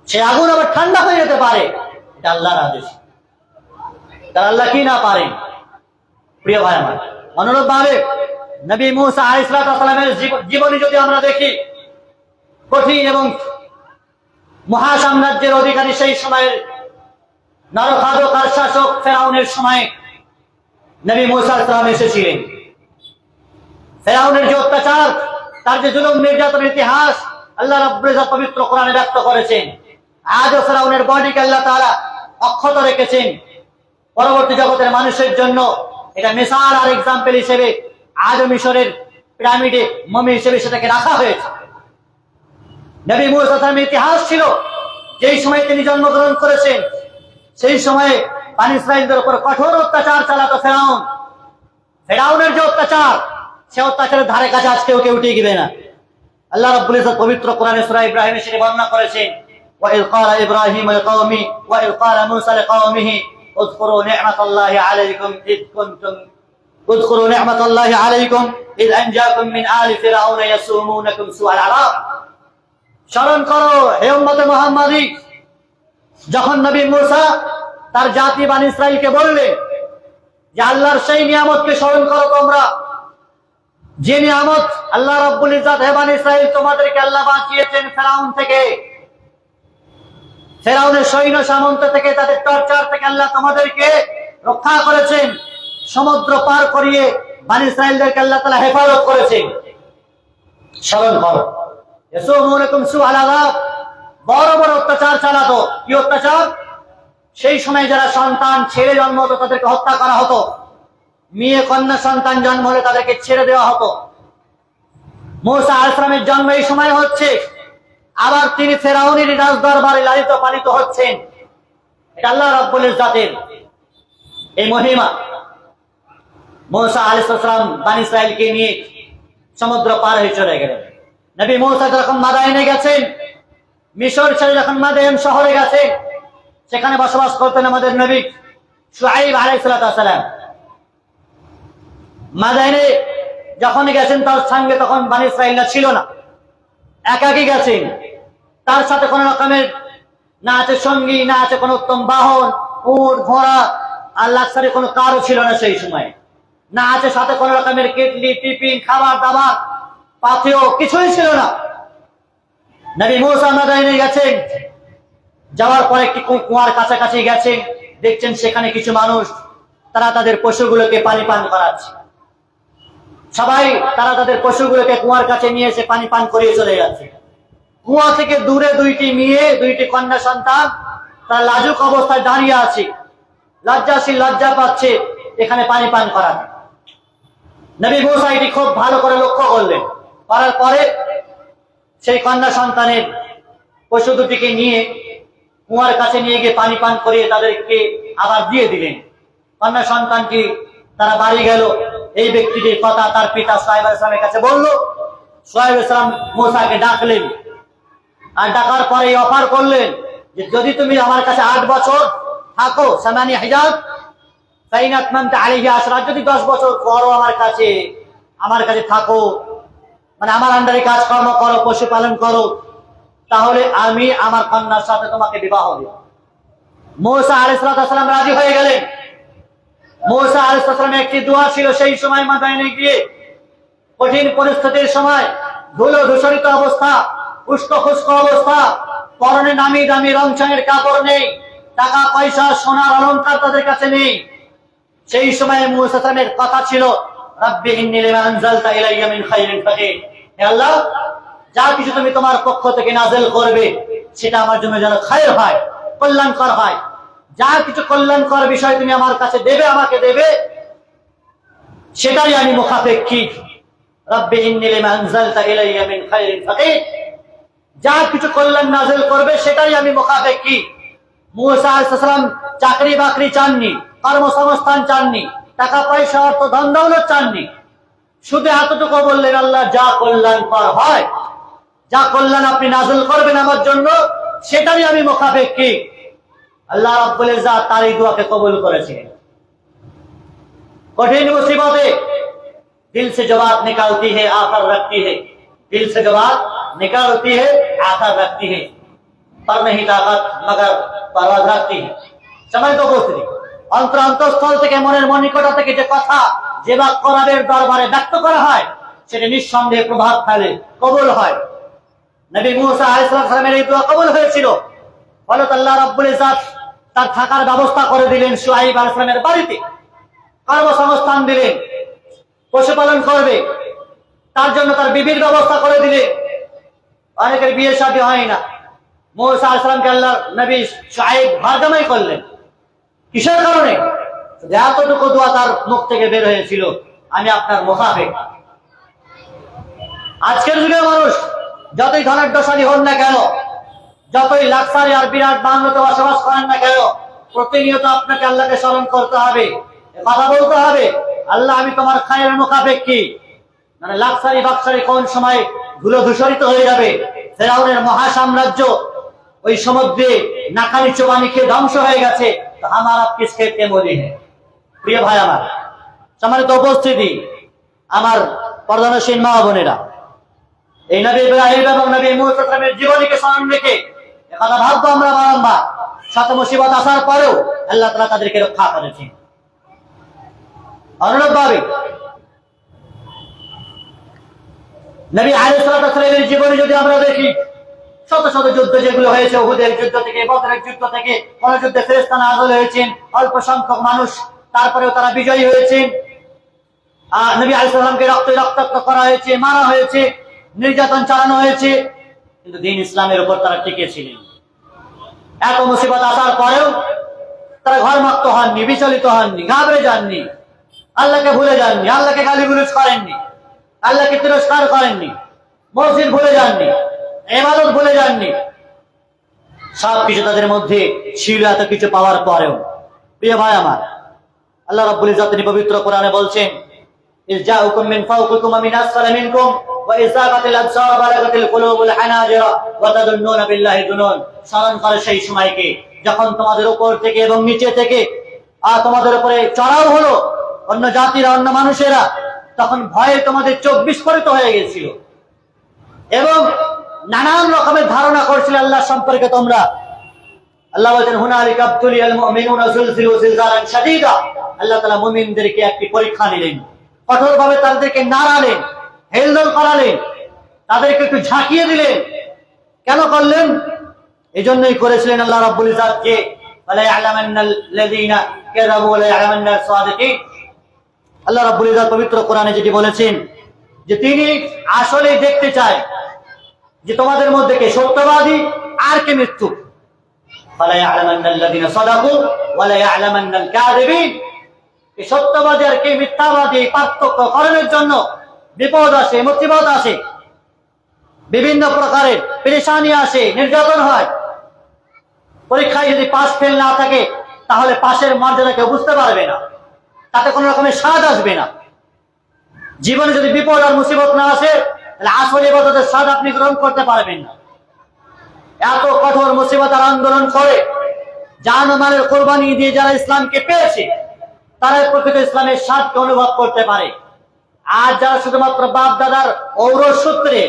সে আগুন আবার ঠান্ডা হয়ে যেতে পারে, এটা আল্লাহর আদেশ। তার আল্লাহ কি না পারেন? প্রিয় ভাই আমার, অনুরূপ ভাবে নবী মূসা আলাইহিস সালামের জীবনী যদি আমরা দেখি, কঠিন এবং মহাসাম্রাজ্যের অধিকারী সেই সময়ের নরখাদকার শাসক ফেরাউনের সময় নবী মূসা আলাইহিস সালাম এসেছিলেন। ফেরাউনের যে অত্যাচার, তার যে জুলুম নির্যাতনের ইতিহাস আল্লাহ রাব্বুল ইজ্জত পবিত্র কোরআনে ব্যক্ত করেছেন। আজও ফেরাউনের বডিকে আল্লাহ তাআলা অক্ষত রেখেছেন। পরবর্তী জগতের মানুষের জন্য এটা মিসাল আর এক্সাম্পল হিসেবে আজও মিশরের পিরামিডে মমি হিসেবে সেটাকে রাখা হয়েছে। নবী মূসা আলাইহিস ইতিহাস ছিল, যেই সময় তিনি জন্মগ্রহণ করেছেন সেই সময়ে বনী ইসরাঈলদের উপর কঠোর অত্যাচার চালাতো ফেরাউন। ফেরাউনের যে অত্যাচার, সে অত্যাচারের ধারে কাছে আজকে কেউ টিকবে না। আল্লাহ রাব্বুল ইজ্জত পবিত্র কোরআনে সূরা ইব্রাহিমে সেটি বর্ণনা করেছেন, ওয়াইল ক্বালা ইব্রাহিমু লিকাওমি ওয়াইল ক্বালা মূসা লিকাওমিহি উযকুরু নি'মাতাল্লাহি আলাইকুম ইয কুনতুম উযকুরু নি'মাতাল্লাহি আলাইকুম ইয আনজাকুম মিন আলি ফিরআউনা ইয়াসুমুনাকুম সুআল আযাব। স্মরণ করো হে উম্মতে মুহাম্মাদী, যখন নবী মূসা তার জাতি বনী ইসরাঈলকে বললেন যে আল্লাহর সেই নিয়ামতকে স্মরণ করো তোমরা, যে নিয়ামত আল্লাহ রাব্বুল ইজ্জত, হে বনী ইসরাঈল তোমাদেরকে আল্লাহ বাঁচিয়েছেন ফেরাউন থেকে, ফেরাউনের সৈন্য সামন্ত থেকে, তাদের টর্চার থেকে আল্লাহ তোমাদেরকে রক্ষা করেছেন, সমুদ্র পার করিয়ে বনী ইসরাঈলদেরকে আল্লাহ তাআলা হেফাজত করেছেন। স্মরণ করো। ইয়াসুমুনাকুম সুআল আযাব, বড় বড় অত্যাচার চালাতো। কি অত্যাচার? সেই সময় যারা সন্তান ছেড়ে জন্ম হতো তাদেরকে হত্যা করা হতো, মেয়ে কন্যা সন্তান জন্ম হলে তাদেরকে ছেড়ে দেওয়া হতো। মূসা আলাইহিস সালামের জন্ম এই সময় হচ্ছে, আবার তিনি ফেরাউনের রাজদরবারে লালিত পালিত হচ্ছেন। এটা আল্লাহ রাব্বুল ইজ্জতের এই মহিমা। মূসা আলাইহিস সালাম বনী ইসরাঈলকে নিয়ে সমুদ্র পার হয়ে চলে গেলেন। নবী মূসা যখন মাদায়েনে গেছেন, মিশর ছেড়ে যখন মাদায়েন শহরে গেছেন, সেখানে বসবাস করতেন আমাদের নবী শুআয়ব আলাইহিস সালাম। মাদাইনে যখন গেছেন তার সঙ্গে তখন বনী ইসরাঈলরা ছিল না, একাকী গেছেন। তার সাথে কোন রকমের না আছে সঙ্গী, না আছে কোন উত্তম বাহন, উট ঘোড়া আর লাক্সারি কোনো কারও ছিল না সেই সময়। না আছে সাথে কোন রকমের কেটলি, টিফিন, খাবার দাবার, পাথেয় কিছুই ছিল না। নবী মুসা মাদাইনে গেছেন, যাওয়ার পর একটি কুয়ার কাছাকাছি গেছেন, দেখছেন সেখানে কিছু মানুষ তারা তাদের পশুগুলোকে পানি পান করাচ্ছে। সবাই তারা তাদের পশুগুলোকে কুয়ার কাছে নিয়ে এসে পানি পান করিয়ে চলে যাচ্ছে। কুয়া থেকে দূরে দুইটি মেয়ে, দুইটি কন্যা সন্তান তারা লাজুক অবস্থায় দাঁড়িয়ে আছে, লজ্জাশীল, লজ্জা পাচ্ছে এখানে পানি পান করাতে। নবী মুসা এটি খুব ভালো করে লক্ষ্য করলেন, করার পরে সেই কন্যা সন্তানের পশু দুটিকে নিয়ে কুয়ার কাছে নিয়ে গিয়ে পানি পান করিয়ে তাদেরকে আবার দিয়ে দিলেন। কন্যা সন্তানটি তারা বাড়ি গেল, এই ব্যক্তিটির কথা তার পিতা সোহাইব আলাইহিস সালামের কাছে বলল। সোহাইব আলাইহিস সালাম মুসাকে ডাকলেন, আর ডাকার পরে অফার করলেন যে যদি তুমি আমার কাছে 8 বছর থাকো, সামানি হিজাব ফাইন আতমামতা আলাইহি আশরা, যদি 10 বছর পরও আমার কাছে থাকো, মানে আমার আন্ডারে কাজকর্ম করো, পশুপালন করো, তাহলে আমি আমার কন্যার সাথে তোমাকে বিবাহ দেব। মুসা আলাইহিস সালাম রাজি হয়ে গেলেন। মুসা আলাইহিস সালামের একটি দোয়া ছিল সেই সময় মাদাইনে গিয়ে, কঠিন পরিস্থিতির সময়, ধুলো ধূসরিত অবস্থা, উষ্ণ খুষ্ক অবস্থা, পরনে নামি দামি রংচঙের কাপড় নেই, টাকা পয়সা সোনার অলংকার তাদের কাছে নেই। সেই সময় মুসা সালামের কথা ছিল, রাব্বি ইন্নী লিমা আনজালতা ইলাইয়া মিন খাইরিন ফাকির, হে আল্লাহ, যা কিছু তুমি তোমার পক্ষ থেকে নাযিল করবে সেটা আমার জন্য যেন খায়র হয়, কল্যাণকর হয়। যা কিছু কল্যাণকর বিষয় তুমি আমার কাছে দেবে, আমাকে দেবে, সেটাই আমি মুখাপেক্ষী। রাব্বি ইন্নী লিমা আনজালতা ইলাইয়া মিন খাইরিন ফাকির, যা কিছু কল্যাণ নাযিল করবে সেটাই আমি মুখাপেক্ষী। মুসা আলাইহিস সালাম চাকরি বাকরি চাননি, কর্মসংস্থান চাননি, টাকা পয়সা অর্থ ধন দৌলত চাননি, শুধু এতটুকু বললেন, আল্লাহ যা কল্যাণকর হয়, যা কল্যাণ আপনি নাযিল করবেন আমার জন্য, সেটাই আমি মুখাপেক্ষী। আল্লাহ রাব্বুল ইজ্জত তার এই দোয়াকে কবুল করেছিলেন। कठिन मुसीबतें दिल से जवाब निकालती है, आखिर रखती है, दिल से जवाब निकालती है, आखिर रखती है, पर नहीं ताकत मगर परवाज रखती है। समझ तो बोलते অন্তরস্থল থেকে মনের মনিকটা থেকে যে কথা, যে বাক্য রবের দরবারে ব্যক্ত করা হয়, সেটা নিঃসন্দেহে প্রভাব ফেলে, কবুল হয়। নবী মুসা আলাইহিস সালামের এই দোয়া কবুল হয়েছিল। ফলত আল্লাহ রাব্বুল ইজ্জত তার থাকার ব্যবস্থা করে দিলেন শুআইব আলাইহিস সালামের বাড়িতে, কর্মসংস্থান দিলেন, পশুপালন করবে, তার জন্য তার বিবির ব্যবস্থা করে দিলেন। অনেকের বিয়ে শাদী হয় না, মুসা আলাইহিস সালামকে আল্লাহ নবী শুআইব ঘর জামাই করলেন। কিসের কারণে? এতটুকু দোয়া তার মুখ থেকে বের হয়েছিল, আমি আপনার মুখাপেক্ষ। আজকের যুগে মানুষ যতই ধনাঢ্যশালী হন না কেন, যতই লাক্সারি আর বিরাট বাংলোতে বসবাস করেন না কেন, প্রতিনিয়ত আপনাকে আল্লাহকে স্মরণ করতে হবে, কথা বলতে হবে, আল্লাহ আমি তোমার খায়ের মুখাপেক্ষী। মানে লাক্সারি বাক্সারি কোন সময় ধুলো ধূসরিত হয়ে যাবে, ফেরাউনের মহা সাম্রাজ্য ওই সমুদ্রে নাকানি চোবানি খেয়ে ধ্বংস হয়ে গেছে, তো আমার আপ কিস খেতে মরি হে। প্রিয় ভাই আমার, সম্মানিত উপস্থিতি, আমার পর্দানশীল মা বোনেরা, এই নবী ইব্রাহিম এবং নবী মূসা সালামের জীবনীকে স্মরণ রেখে একথা ভাববো আমরা বারংবার, শত মুসিবত আসার পরেও আল্লাহ তাআলা তাদেরকে রক্ষা করেছেন। অনুরূপভাবে নবী আলাইহিস সালামের জীবনী যদি আমরা দেখি, শত শত যুদ্ধ যেগুলো হয়েছে, উহুদের যুদ্ধ থেকে, বদরের যুদ্ধ থেকে, কোন যুদ্ধে ফেরেশতা নাযিল হয়েছেন, অল্প সংখ্যক মানুষ, তারপরেও তারা বিজয়ী হয়েছেন। নবী আলাইহিস সালামকে রক্তাক্ত করা হয়েছে, মারা হয়েছে, নির্যাতন চালানো হয়েছে, কিন্তু দ্বীন ইসলামের উপর তারা টিকে ছিলেন। এত মুসিবত আসার পরেও তারা ঘরমুক্ত হননি, বিচলিত হননি, ঘাবড়ে যাননি, আল্লাহকে ভুলে যাননি, আল্লাহকে গালিগুলোজ করেননি, আল্লাহকে তিরস্কার করেননি, মসজিদ ভুলে যাননি, ইবাদত ভুলে যাননি। সবকিছু তাদের মধ্যে ছিল এত কিছু পাওয়ার পরেও। প্রিয় ভাই আমার, আল্লাহ রাব্বুল ইজ্জত তিনি পবিত্র কোরআনে বলছেন, ইজাউকুম মিন ফাওকিকুম ওয়া মিন আসফালি মিনকুম ওয়া ইযাগাতিল আবসার ওয়া বালাগাতিল কুলুবুল হানাজিরা ওয়া তাদুন্নুনা বিল্লাহি দুনুন। স্মরণ করে সেই সময়কে যখন তোমাদের উপর থেকে এবং নিচে থেকে তোমাদের উপরে চড়াও হলো অন্য জাতিরা, অন্য মানুষেরা, তখন ভয়ে তোমাদের চোখ বিস্ফোরিত হয়ে গেছিল এবং নানান রকমের ধারণা করছিল আল্লাহ সম্পর্কে তোমরা। আল্লাহ বলেন হুনালিকা ইবতুলিয়াল মুমিনুনা যুলজিলু জিলজালান শাদীদা। আল্লাহ তাআলা মুমিনদেরকে একটি পরীক্ষা নিলেন, কঠোরভাবে তাদেরকে নাড়ালেন, হেলদোল করালেন, তাদেরকে একটু ঝাঁকিয়ে দিলেন। কেন করলেন? এজন্যই করেছিলেন আল্লাহ রাব্বুল ইজ্জাত যে ওয়ালা ইয়ালামান্নাল লাযীনা কাযাবু ওয়া লা ইয়ালামান্নাস সাদিকিন। আল্লাহ রাব্বুল ইজ্জাত পবিত্র কোরআনে যেটি বলেছেন যে তিনি আসলে দেখতে চায় যে তোমাদের মধ্যে কে সত্যবাদী আর কে মিথ্যুক। ওয়ালা ইয়ালামান্নাল লাযীনা সাদাকু ওয়া লা ইয়ালামান্নাল কাযিবিন। এই সত্যবাদী আর কে মিথ্যাবাদী পার্থক্য করণের জন্য বিপদ আসে, মুসিবত আসে, বিভিন্ন প্রকারের পেরেশানি আসে, নির্যাতন হয়। পরীক্ষায় যদি পাস ফেল না থাকে তাহলে পাশের মর্যাদা কেউ বুঝতে পারবে না, তাতে কোনো রকমের স্বাদ আসবে না। জীবনে যদি বিপদ আর মুসিবত না আসে তাহলে আসলে ইবাদতের স্বাদ আপনি গ্রহণ করতে পারবেন না। এত কঠোর মুসিবত আর আন্দোলন করে জান ও মালের কোরবানি দিয়ে যারা ইসলামকে পেয়েছে তারাই প্রকৃত ইসলামের স্বাদকে অনুভব করতে পারে। আর যারা শুধুমাত্র বাপ দাদার ঔরস সূত্রে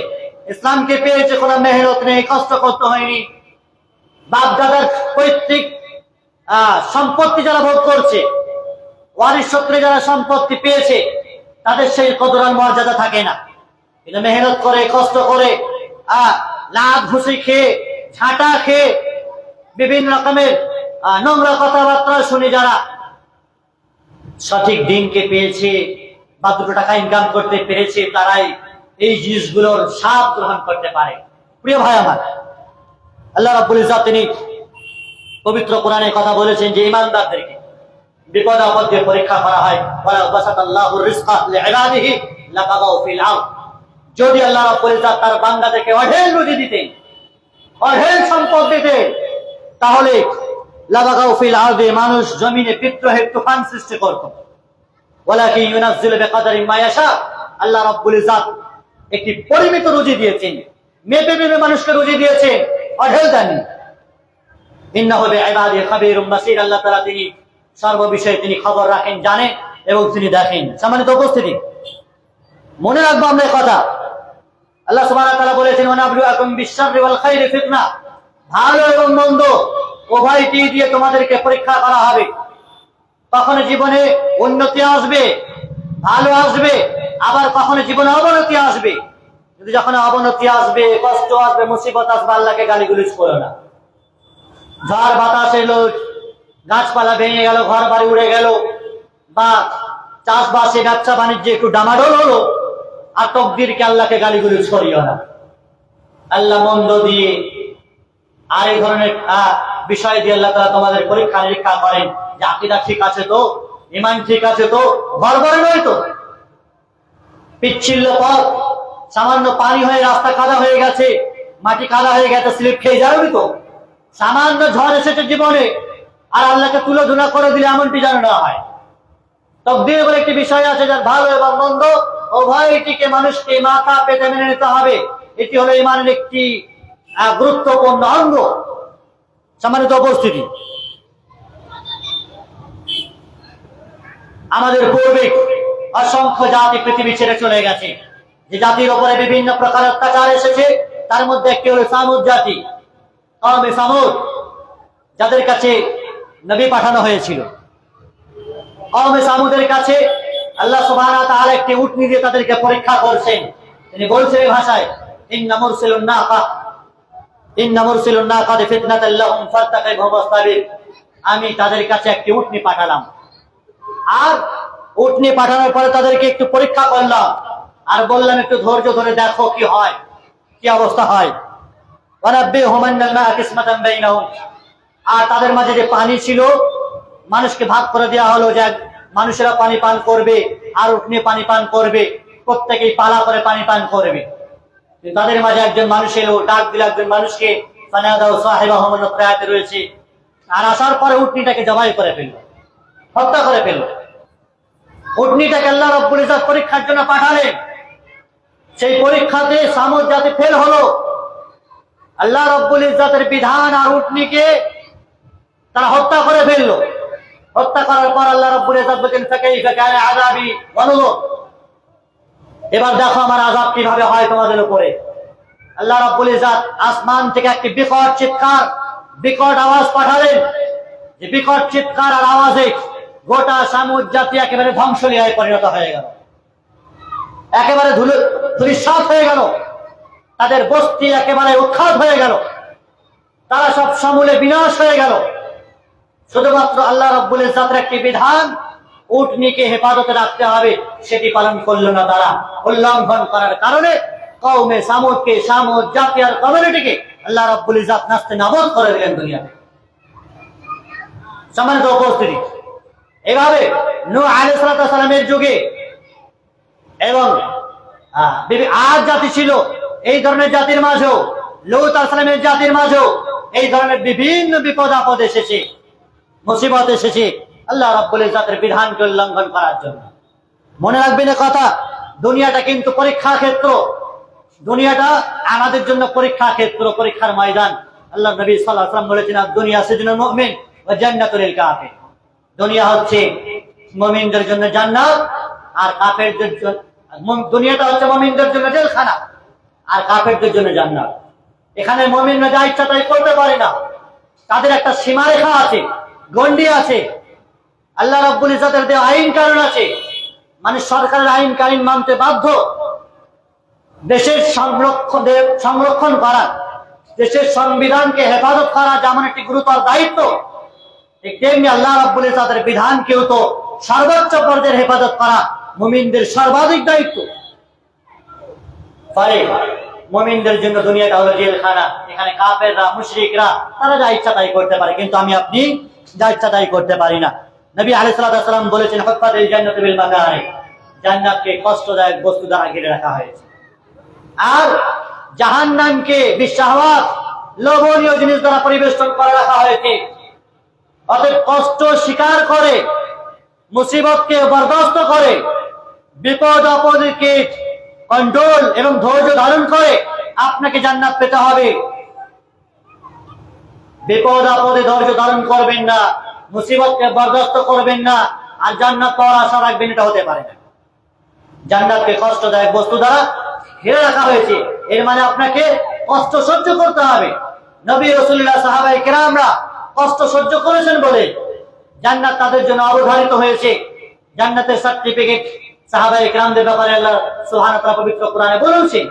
ইসলামকে পেয়েছে, কোনো মেহনত নেই, কষ্ট করতে হয়নি, বাপ দাদার পৈতৃক সম্পত্তি যারা ভোগ করছে, ওয়ারিশ সূত্রে যারা সম্পত্তি পেয়েছে, তাদের সেই কদর আর মর্যাদা থাকে না। কিন্তু মেহনত করে, কষ্ট করে, লাভ ঘুষি খেয়ে, ঝাঁটা খেয়ে, বিভিন্ন রকমের নোংরা কথাবার্তা শুনে যারা সঠিক দিনকে পেয়েছে বা 2 টাকা ইনকাম করতে পেরেছে, তারাই এই জিনিসগুলোর স্বাদ গ্রহণ করতে পারে। প্রিয় ভাই আমার, আল্লাহ রাব্বুল ইজ্জাত তিনি পবিত্র কোরআনে কথা বলেছেন যে ঈমানদারদেরকে বিপদ আপদ দিয়ে পরীক্ষা করা হয়। ওয়ালা বাসাতাল্লাহুর রিজকা লিইবাদিহি লাবাগাউ ফিল আরদ। যদি আল্লাহ রাব্বুল ইজ্জাত তার বান্দাদেরকে অঢেল রুজি দিতেন, অঢেল সম্পদ দিতেন, তাহলে লাবাগাউ ফিল আরদ, মানুষ জমিনে বিদ্রোহের তুফান সৃষ্টি করত। ওয়ালাকিন ইউনাজ্জিলু বিকাদারি মা ইয়াশা। আল্লাহ রাব্বুল ইজ্জাত একটি পরিমিত রুজি দিয়েছেন, মেপে মেপে মানুষকে রুজি দিয়েছেন, অঢেল দেননি। ইন্নাহু বিইবাদিহি খাবীরুম বাসীর। আল্লাহ তাআলা তিনি সর্ববিষয়ে তিনি খবর রাখেন, জানেন এবং তিনি দেখেন। সম্মানিত উপস্থিতি, মনে রাখবো আমরা এই কথা। আল্লাহ সুবহানাহু ওয়া তাআলা বলেছেন ওয়ানাবলুয়াকুম বিশ-শাররি ওয়াল খাইরি ফিতনা। ভালো এবং মন্দ উভয়টি দিয়ে তোমাদেরকে পরীক্ষা করা হবে। কখনো জীবনে উন্নতি আসবে, ভালো আসবে, আবার কখনো জীবনে অবনতি আসবে। যদি যখন অবনতি আসবে, কষ্ট আসবে, মুসিবত আসবে, আল্লাহকে গালিগুলিজ করো না। ঝড় বাতাস এলো, গাছপালা ভেঙে গেল, ঘর বাড়ি উড়ে গেল, বা চাষবাসে ব্যবসা বাণিজ্যে একটু ডামাডোল হলো, আর তকদিরকে আল্লাহকে গালিগুলিজ করিও না। আল্লাহ মন্দ দিয়ে আর এই ধরনের বিষয় দিয়ে আল্লাহ তাআলা তোমাদের পরীক্ষা নিরীক্ষা করেন যে আকীদা ঠিক আছে তো, ঈমান ঠিক আছে তো, গড়বড় নয় তো। পিচ্ছিল পথ, সামান্য পানি হয়ে রাস্তা কাদা হয়ে গেছে, মাটি কাদা হয়ে গেছে, স্লিপ খেয়ে যাবে তো। সামান্য ঝড় এসেছে জীবনে, আর আল্লাহকে তুলে ধুলা করে দিলে এমনটি যেন না হয়। তকদীর বলে একটি বিষয় আছে, যার ভালো এবং মন্দ উভয়টিকে মানুষকে মাথা পেতে মেনে নিতে হবে। এটি হলো ঈমানের একটি গুরুত্বপূর্ণ অঙ্গ। সম্মানিত উপস্থিতি, আমাদের পূর্বে অসংখ্য জাতি পৃথিবী ছেড়ে চলে গেছে। যে জাতির উপরে বিভিন্ন প্রকার অত্যাচার এসেছে তার মধ্যে একটি হলো সামুদ জাতি, কওমে সামুদ, যাদের কাছে নবী পাঠানো হয়েছিল। কওমে সামুদের কাছে আল্লাহ সুবহানাহু ওয়া তাআলা একটি উটনি দিয়ে তাদেরকে পরীক্ষা করছেন। তিনি বলছেন এই ভাষায়, ইন্না মুরসিলুন নাকাত ফিতনাতাল লাহুম ফারতাকিবহুম ওয়াসতাবির। আমি তাদের কাছে একটি উটনি পাঠালাম, আর উটনি পাঠানোর পরে তাদেরকে একটু পরীক্ষা করলাম, আর বললাম একটু ধৈর্য ধরে দেখো কি হয়, কি অবস্থা হয়। ওয়ানাব্বিহুম আন্নাল মা কিসমাতান বাইনাহুম। আর তাদের মাঝে যে পানি ছিল, মানুষকে ভাগ করে দেওয়া হলো যে মানুষেরা পানি পান করবে আর উটনি পানি পান করবে, প্রত্যেকেই পালা করে পানি পান করবে। তাদের মাঝে একজন মানুষ এলো, ডাক দিল একজন মানুষকে, ফানাদাউ সাহিবাহুম আয়াতে রয়েছে। আর আসার পরে উটনিটাকে জবাই করে ফেললো, হত্যা করে ফেললো। উটনিটাকে আল্লাহ রাব্বুল ইজ্জাত পরীক্ষার জন্য পাঠালেন। সেই পরীক্ষাতে সামুদ জাতি ফেল হলো। আল্লাহ রাব্বুল ইজ্জাতের বিধান আর উটনিকে তারা হত্যা করে ফেললো। হত্যা করার পর আল্লাহ রাব্বুল ইজ্জাত বলেন ফাকাইফা কানা আযাবি ওয়া নুযুর। এবার দেখো আমার আযাব কিভাবে হয় তোমাদের উপরে। আল্লাহ রাব্বুল ইজ্জত আসমান থেকে একটি বিকট চিৎকার, বিকট আওয়াজ পাঠালেন। যে বিকট চিৎকার আর আওয়াজে গোটা সামুদ জাতি একেবারে ধ্বংসলীলায় পরিণত হয়ে গেল, একেবারে ধূলিসাৎ হয়ে গেল, তাদের বস্তি একেবারে উৎখাত হয়ে গেল, তারা সব সমূলে বিনাশ হয়ে গেল। শুধুমাত্র আল্লাহ রাব্বুল ইজ্জতের একটি বিধান, উটনীকে হেফাজতে রাখতে হবে, সেটি পালন করলো না তারা। উল্লঙ্ঘন করার কারণে কওমে সামুদকে, সামুদ জাতি আর কমিউনিটিকে আল্লাহ রাব্বুল ইজ্জত নাস্তে নাবুদ করে দিলেন দুনিয়াতে। সম্মানিত উপস্থিতি, এভাবে নূহ আলাইহিস সালামের যুগে এবং আদ জাতি ছিল, এই ধরনের জাতির মাঝেও, লূত আলাইহিস সালামের জাতির মাঝেও এই ধরনের বিভিন্ন বিপদ আপদ এসেছে, মুসিবত এসেছে আল্লাহ রাব্বুল ইজ্জতের বিধানকে উল্লঙ্ঘন করার জন্য। মনে রাখবেন কথা, দুনিয়াটা কিন্তু পরীক্ষা ক্ষেত্র, দুনিয়াটা আমাদের জন্য পরীক্ষা ক্ষেত্র, পরীক্ষার ময়দান। আল্লাহ নবী সাল্লাল্লাহু আলাইহি ওয়াসাল্লাম বলেছেন, দুনিয়া সিজনুল মুমিন ওয়া জান্নাতুল লিল কাফির। দুনিয়া হচ্ছে মুমিনদের জন্য জান্নাত, আর কাফেরদের জন্য, দুনিয়াটা হচ্ছে মুমিনদের জন্য জেলখানা, আর কাফেরদের জন্য জান্নাত। এখানে মুমিনরা যা ইচ্ছা তাই করতে পারে না, তাদের একটা সীমারেখা আছে, গণ্ডি আছে, আল্লাহ রাব্বুল ইজ্জতের দেওয়া আইন কানুন আছে। মানে সরকারের আইন কানুন মানতে বাধ্য। দেশের সংরক্ষণ করা, দেশের সংবিধানকে হেফাজত করা যেমন একটি গুরুতর দায়িত্ব, ঠিক তেমনি আল্লাহ রাব্বুল ইজ্জতের বিধানকেও তো সর্বোচ্চ পর্যায়ে হেফাজত করা মুমিনদের সর্বাধিক দায়িত্ব। ফলে মুমিনদের জন্য দুনিয়াটা হলো জেলখানা। এখানে কাফেররা, মুশরিকরা তারা যা ইচ্ছা তাই করতে পারে, কিন্তু আমি আপনি যা ইচ্ছা তাই করতে পারি না। নবী আলাইহিস সালাম বলেছেন, হুফফাতিল জান্নাতু বিল মাকারিহ, জান্নাতকে কষ্টদায়ক বস্তু দ্বারা ঘিরে রাখা হয়েছে, আর জাহান্নামকে বিশাহাওয়াত, লোভনীয় জিনিস দ্বারা পরিবেষ্টন করে রাখা হয়েছে। অতএব কষ্ট স্বীকার করে, মুসিবতকে বরদাস্ত করে, বিপদ আপদকে কন্ট্রোল এবং ধৈর্য ধারণ করে আপনাকে জান্নাত পেতে হবে। বিপদ আপদে ধৈর্য ধারণ করবেন না, মুসিবতকে বরদাস্ত করবেন না, আর জান্নাত পাওয়ার আশা রাখবেন, এটা হতে পারে না। জান্নাতকে কষ্টদায়ক বস্তু দ্বারা ঘিরে রাখা হয়েছে, এর মানে আপনাকে কষ্ট সহ্য করতে হবে। নবী রাসূলুল্লাহ, সাহাবায়ে কেরামরা কষ্ট সহ্য করেছেন বলে জান্নাত তাদের জন্য অবধারিত হয়েছে। জান্নাতের সার্টিফিকেট সাহাবায়ে কেরামদের ব্যাপারে আল্লাহ সুবহানাহু ওয়া তাআলা পবিত্র কোরআনে বলেছেন।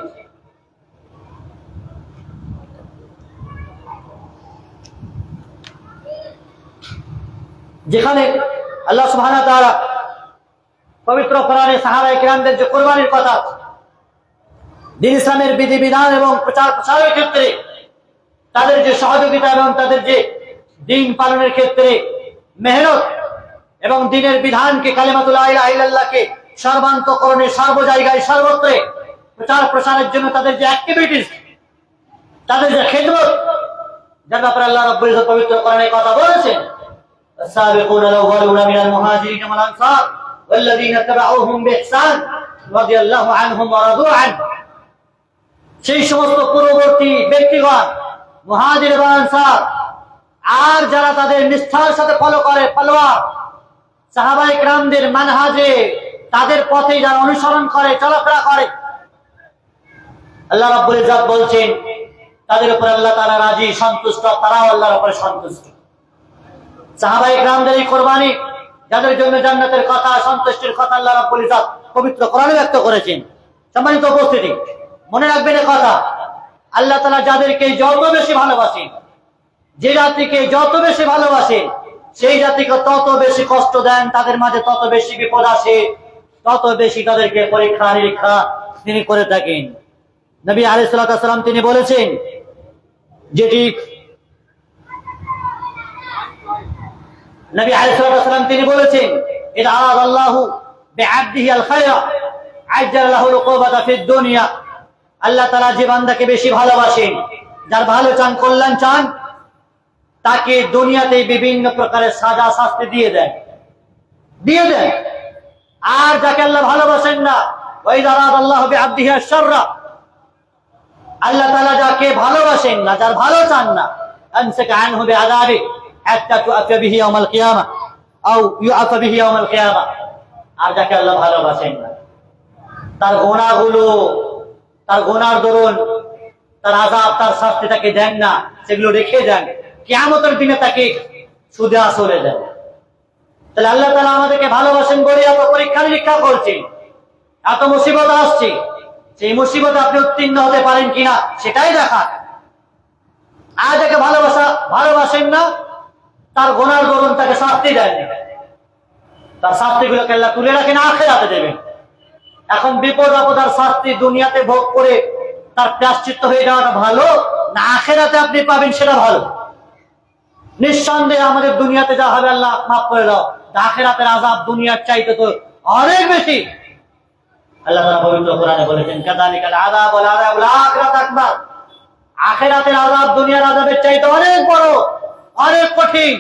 যেখানে আল্লাহ সুবহানাহু ওয়া তাআলা পবিত্র কোরআনে সাহাবায়ে কেরামদের যে কুরবানির কথা, দ্বীন ইসলামের বিধিবিধান এবং প্রচারের ক্ষেত্রে তাদের যে সহযোগিতা এবং তাদের যে দ্বীন পালনের ক্ষেত্রে মেহনত এবং দ্বীনের বিধানকে, কালিমাতুল লা ইলাহা ইল্লাল্লাহকে সর্বান্তকরণে, সর্ব জায়গায়, সর্বত্রে প্রচার প্রসারের জন্য তাদের যে অ্যাক্টিভিটিস, তাদের যে খিদমত, যার ব্যাপারে আল্লাহ রাব্বুল ইজ্জত পবিত্র কোরআনে কথা বলেছেন, السابقون الأولون من المهاجرين والأنصار والذين اتبعوهم بإحسان رضي الله عنهم ورضوا عنه। সেই সমস্ত পূর্ববর্তী ব্যক্তিগণ, মুহাজির এবং আনসার, আর যারা তাদের নিষ্ঠার সাথে ফলো করে, ফলোয়ার, সাহাবায়ে কেরামদের মানহাজে, তাদের পথে যারা অনুসরণ করে, চলাফেরা করে, আল্লাহ রাব্বুল ইজ্জত বলছেন তাদের উপর আল্লাহ তাআলা রাজি, সন্তুষ্ট, তারাও আল্লাহর উপরে সন্তুষ্ট। সাহাবায়ে কেরামদের এই কুরবানি, যাদের জন্য জান্নাতের কথা, সন্তুষ্টির কথা আল্লাহ রাব্বুল ইজ্জত পবিত্র কোরআনে ব্যক্ত করেছেন। সম্মানিত উপস্থিতি, মনে রাখবেন কথা, আল্লাহ তাআলা যাদেরকে যত বেশি ভালোবাসেন, যে জাতিকে যত বেশি ভালোবাসেন, সেই জাতিকে তত বেশি কষ্ট দেন, তাদের মাঝে তত বেশি বিপদ আসে, তত বেশি তাদেরকে পরীক্ষা নিরীক্ষা তিনি করে থাকেন। নবী আলাইহিস সালাম তিনি বলেছেন, যেটি নবী আলাইহিস সালাম তিনি বলেছেন, ইদা আরাদাল্লাহু বিআবদিহি আল খায়রা আজ্জালা লাহু উকুবাতা ফিদ দুনিয়া। আল্লাহ তাআলা যে বান্দাকে বেশি ভালোবাসেন, যার ভালো চান, কল্যাণ চান, তাকে দুনিয়াতে বিভিন্ন প্রকারের সাজা শাস্তি দিয়ে দেন। আর যাকে আল্লাহ ভালোবাসেন না, ওয়াইদা আরাদাল্লাহু বিআবদিহি আশ-শাররা, আল্লাহ তাআলা যাকে ভালোবাসেন না, যার ভালো চান না, আমসাকা আনহু বিআযাবি হাত্তা তুআফা বিহি ইয়াওমাল কিয়ামা আও ইউআফা বিহি ইয়াওমাল কিয়ামা। আর যাকে আল্লাহ ভালোবাসেন না, তার গোনাগুলো, তার গোনার দরুন তার আযাব, তার শাস্তি তাকে দেন না, সেগুলো রেখে দেন, কিয়ামতের দিনে তাকে সুদে আসরে দেন। তাহলে আল্লাহ তাআলা আমাদেরকে ভালোবাসেন বলে এত পরীক্ষা নিরীক্ষা করছেন, এত মুসিবত আসছে, সেই মুসিবতে আপনি উত্তীর্ণ হতে পারেন কিনা সেটাই দেখার। আর যাকে ভালোবাসেন না, তার গোনার দরুন তাকে শাস্তি দেন, তার শাস্তিগুলোকে আল্লাহ তুলে রাখেন, আখিরাতে দেবেন। এখন বিপদ আপদ আর শাস্তি দুনিয়াতে ভোগ করে তার প্রায়শ্চিত্ত হয়ে যাওয়াটা ভালো না আখিরাতে আপনি পাবেন সেটা ভালো? নিঃসন্দেহে আমাদের দুনিয়াতে যা হবে আল্লাহ মাফ করে দাও, আখিরাতের আযাব দুনিয়ার চাইতে তো অনেক বেশি। আল্লাহ তাআলা পবিত্র কোরআনে বলেছেন, কাযালিকাল আযাব ওয়াল আযাবুল আখিরাত আকবার। আখিরাতের আযাব দুনিয়ার আযাবের চাইতে অনেক বড়, অনেক কঠিন।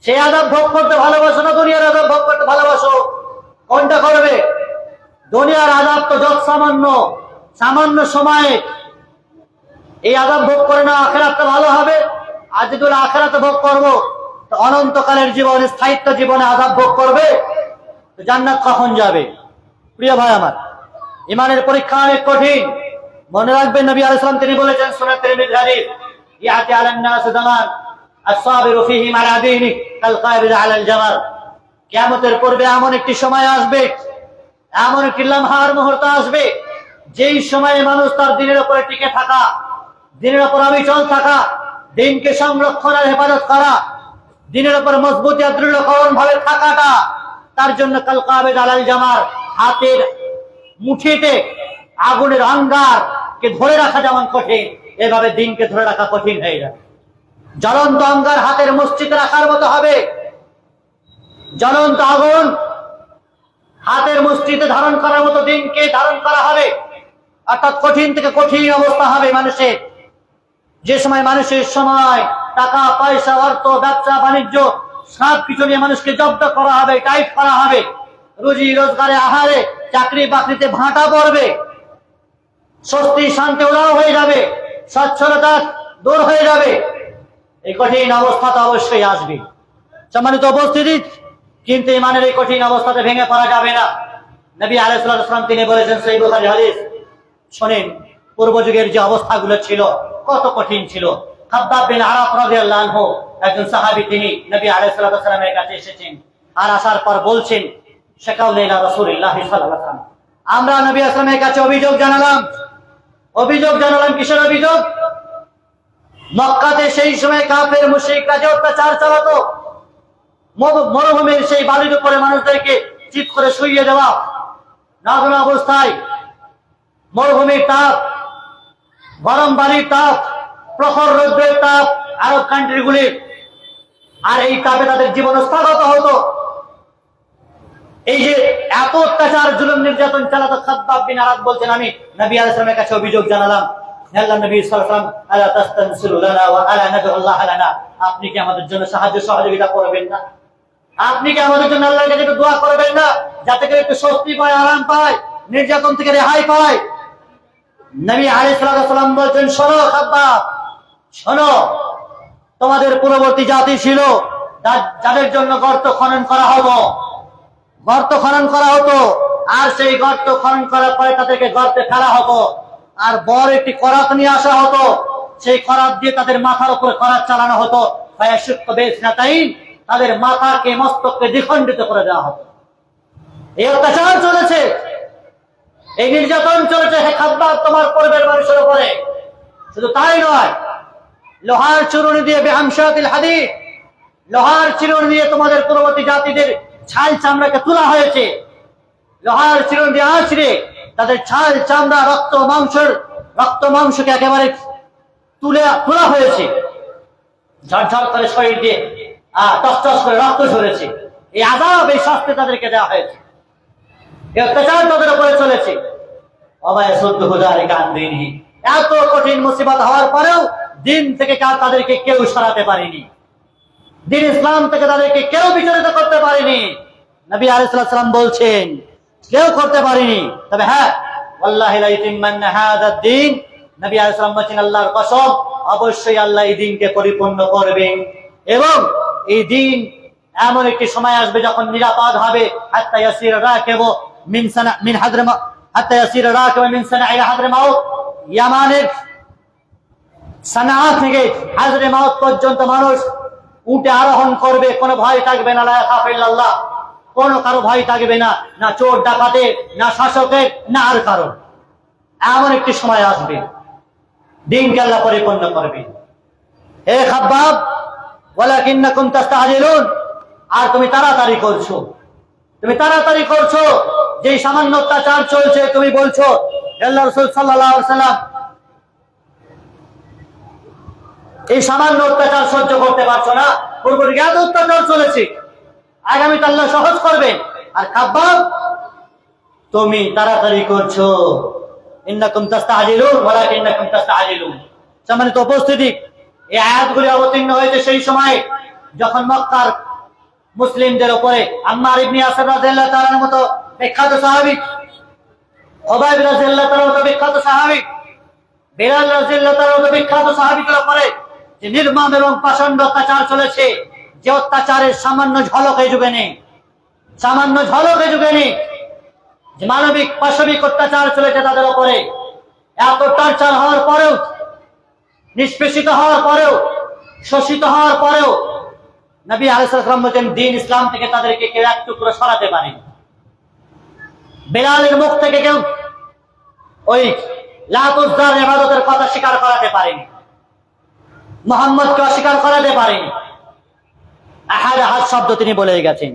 সেই আযাব ভোগ করতে ভালোবাসো না দুনিয়ার আযাব ভোগ করতে ভালোবাসো? কোনটা করবে? দুনিয়ার আযাব তো যত সামান্য সময়ে এই আযাব ভোগ করে না আখিরাতটা ভালো হবে। আর যদি আখিরাতে ভোগ করবো তো অনন্তকালের জীবনে, স্থায়িত্ব জীবনে আযাব ভোগ করবে, তো জান্নাত কখন যাবে? প্রিয় ভাই আমার, ইমানের পরীক্ষা অনেক কঠিন। মনে রাখবেন নবী আলাইহিস সালাম তিনি বলেছেন, সুনান তিরমিজি হাদিস, ইয়াতি আলান নাস জামান আস-সাবিরু ফীহি আলা দীনি কাল কাবিদ আলাল জামার। কিয়ামতের পূর্বে এমন একটি সময় আসবে, এমন একটি লম্হার মুহূর্ত আসবে, যেই সময়ে মানুষ তার দিনের উপরে টিকে থাকা, দিনের উপর অবিচল থাকা, দিনকে সংরক্ষণ আর হেফাজত করা, দিনের উপর মজবুত আর দৃঢ়করণ ভাবে থাকাটা তার জন্য কাল কাবিদ আলাল জামার, হাতের মুঠিতে আগুনের অঙ্গারকে ধরে রাখা যেমন কঠিন, এভাবে দিনকে ধরে রাখা কঠিন হয়ে যাবে। জ্বলন্ত অঙ্গার হাতের মুষ্টিতে রাখার মতো হবে, জ্বলন্ত আগুন হাতের মুষ্টিতে ধারণ করার মতো দিনকে ধারণ করা হবে। অর্থাৎ কঠিন থেকে কঠিন অবস্থা হবে মানুষের। যে সময় মানুষের সময়, টাকা পয়সা, অর্থ, ব্যবসা বাণিজ্য সব কিছু নিয়ে মানুষকে জব্দ করা হবে, টাইট করা হবে, রুজি রোজগারে, আহারে, চাকরি বাকরিতে ভাঁটা পড়বে, স্বস্তি শান্তি উধাও হয়ে যাবে, সচ্ছলতা দূর হয়ে যাবে। এই কঠিন অবস্থা তো অবশ্যই আসবে। সম্মানিত উপস্থিতি, কিন্তু ইমানের এই কঠিন অবস্থাতে ভেঙে পড়া যাবে না। নবী আলাইহিস সালাম তিনি বলেছেন, সহিহ বুখারী হাদিস, শুনেন পূর্ব যুগের যে অবস্থাগুলো ছিল কত কঠিন ছিল। খাব্বাব বিন আরাফ রাদিয়াল্লাহু আনহু একজন সাহাবী, তিনি নবী আলাইহিস সালামের কাছে এসেছেন, আর আসার পর বলছেন, শাকাউনা রাসূলুল্লাহ সাল্লাল্লাহু আলাইহি ওয়াসাল্লাম, আমরা নবী আসলামের কাছে অভিযোগ জানালাম। কিসের অভিযোগ? মক্কাতে সেই সময় কাফের মুশরিকরা যে অত্যাচার চালাতো, মরুভূমির সেই বালির উপরে মানুষদেরকে চিৎ করে শুইয়ে দেওয়া, নাজুক অবস্থায়, মরুভূমির তাপ, গরম বালির তাপ, প্রখর রৌদ্রের তাপ আরব কান্ট্রিগুলির, আর এই তাপে তাদের জীবন স্থগিত হতো। এই যে এত অত্যাচার, জুলুম, নির্যাতন চালাতো, খাব্বাব বিন আরাফ বলছেন, আমি নবী আলাইহিস সালামের কাছে অভিযোগ জানালাম, আল্লাহ নবী সাল্লাল্লাহু আলাইহি ওয়াসাল্লাম, আলা তাস্তানসিরু লানা ওয়া আলা নাদউ লানা, আপনি কি আমাদের জন্য সাহায্য সহযোগিতা করবেন না? আপনি কি আমাদের জন্য আল্লাহর কাছে একটু দোয়া করবেন না, যাতে করে একটু স্বস্তি পায়, আরাম পায়, নির্যাতন থেকে রেহাই পায়? নবী আলাইহিস সালাম বলছেন, শোনো খাব্বাব, শোনো, তোমাদের পূর্ববর্তী জাতি ছিল যাদের জন্য গর্ত খনন করা হতো, আর সেই গর্ত খনন করার পরে তাদেরকে গর্তে ফেলা হতো, আর বড় একটি করাত নিয়ে আসা হতো, সেই করাত দিয়ে তাদের মাথার উপরে করাত চালানো হতো, তাদের মাথাকে, মস্তককে দ্বিখণ্ডিত করে দেওয়া হতো। এই অত্যাচার চলেছে, এই নির্যাতন চলেছে হে খাব্বাব তোমার পূর্বের মানুষের উপরে। শুধু তাই নয়, লোহার চিরুনি দিয়ে, বিহামশাতিল হাদিদ, লোহার চিরুনি দিয়ে তোমাদের পূর্ববর্তী জাতিদের ছাল চামড়াকে তোলা হয়েছে। লোহার চিরুনি দিয়ে আঁচড়ে তাদের ছাল চামড়া, রক্ত মাংসকে একেবারে তোলা হয়েছে। ঝরঝর করে শরীর দিয়ে টস করে রক্ত ঝরেছে। এই আযাব, এই শাস্তি তাদেরকে দেওয়া হয়েছে, এই অত্যাচার তাদের উপরে চলেছে। এত কঠিন মুসিবত হওয়ার পরেও দিন থেকে তাদেরকে কেউ সরাতে পারেনি, দিন ইসলাম থেকে তাদেরকে কেউ বিচলিত করতে পারেনি। নবী আলাইহিস সালাম বলছেন, কেউ করতে পারেনি। তবে হ্যাঁ, ওয়াল্লাহি লা ইউতিম্মান্না হাযাদ দ্বীন, নবী আলাইহিস সালাম বলেছেন, আল্লাহর কসম, অবশ্যই আল্লাহ এই দিনকে পরিপূর্ণ করবেন। এবং এই দিন এমন একটি সময় আসবে যখন নিরাপদ হবে, হাত্তা ইয়াসির রাকিবু মিন হাত্তা ইয়াসিরা রাকিবান মিন সানা ইলা হাদরামাউত, ইয়ামানের সানা থেকে হাদরামাউত পর্যন্ত মানুষ উটে আরোহণ করবে, কোনো ভয় থাকবে না, লা ইয়াখাফু ইল্লাল্লাহ, কোনো কারো ভয় থাকবে না, না চোর ডাকাতের, না শাসকের, না আর কারো। এমন একটি সময় আসবে দিনকে আল্লাহ পরিপূর্ণ করবে। হে খাব্বাব, ওয়ালাকিন্নাকুম তাস্তাজিলুন, আর তুমি তাড়াতাড়ি করছো, তুমি তাড়াতাড়ি করছো, যে সামান্য অত্যাচার চলছে তুমি বলছো আল্লাহ রাসূল সাল্লাল্লাহু আলাইহি ওয়াসাল্লাম এই সামান্য অত্যাচার সহ্য করতে পারছো না, পূর্বদিকে এত অত্যাচার চলেছে, আগামীতে আল্লাহ সহজ করবেন। আর খাব্বাব, তুমি তাড়াতাড়ি করছো, ইন্নাকুম তাস্তাজিলুন ওয়ালাকিন্নাকুম তাস্তাজিলুন। সম্মানিত উপস্থিতি, এই আয়াতগুলি অবতীর্ণ হয়েছে সেই সময় যখন মক্কার মুসলিমদের উপরে আম্মার ইবনে ইয়াসির রাদিয়াল্লাহু তাআলার মতো বিখ্যাত সাহাবী, খুবাইব রাদিয়াল্লাহু তাআলার মতো বিখ্যাত সাহাবী, বিলাল রাদিয়াল্লাহু তাআলার মতো বিখ্যাত সাহাবীদের উপরে যে নির্মম এবং প্রচন্ড অত্যাচার চলেছে, যে অত্যাচারের সামান্য ঝলক এই যুগে নেই, সামান্য ঝলক এই যুগে নেই, যে মানবিক পাশবিক অত্যাচার চলেছে তাদের উপরে, এত টর্চার হওয়ার পরেও, নিষ্পেষিত হওয়ার পরেও, শোষিত হওয়ার পরেও নবী আলাইহিস সালাম বলেন দ্বীন ইসলাম থেকে তাদেরকে কেউ এক টুকরো সরাতে পারেনি। বিলালের মুখ থেকে কেউ ওই লাত উজ্জার ইবাদতের কথা স্বীকার করাতে পারেনি, মুহাম্মদকে অস্বীকার করাতে পারেনি। আহাদ আহাদ শব্দ তিনি বলে গেছেন।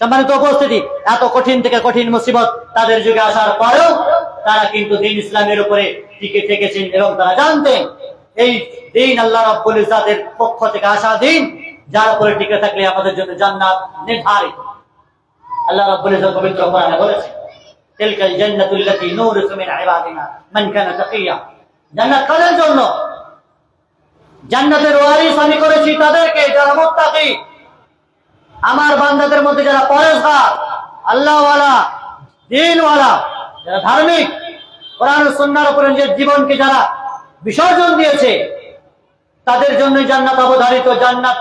সম্মানিত উপস্থিতি, এত কঠিন থেকে কঠিন মুসিবত তাদের যুগে আসার পরেও তারা কিন্তু দ্বীন ইসলামের উপরে টিকে থেকেছেন এবং তারা জানতেন এই দ্বীন আল্লাহ রাব্বুল ইজ্জাতের পক্ষ থেকে আসা দ্বীন, যার উপরে টিকে থাকলে আমাদের জন্য জান্নাত নির্ধারিত। আল্লাহ রাব্বুল ইজ্জাত পবিত্র কোরআনে বলেছেন, তিলকাল জান্নাতুল লাতী নূরিসু মিন ইবাদিনা মান কানা তাকিয়া। জান্নাত কাদের জন্য? জান্নাতের ওয়ারিস আমি করেছি তাদেরকে যারা মুত্তাকি, আমার বান্দাদের মধ্যে যারা পরেশগার, আল্লাহওয়ালা, দ্বীনওয়ালা, যারা ধার্মিক, কোরআন ও সুন্নাহর উপরে নিজের জীবনকে যারা বিসর্জন দিয়েছে, তাদের জন্য জান্নাত অবধারিত। জান্নাত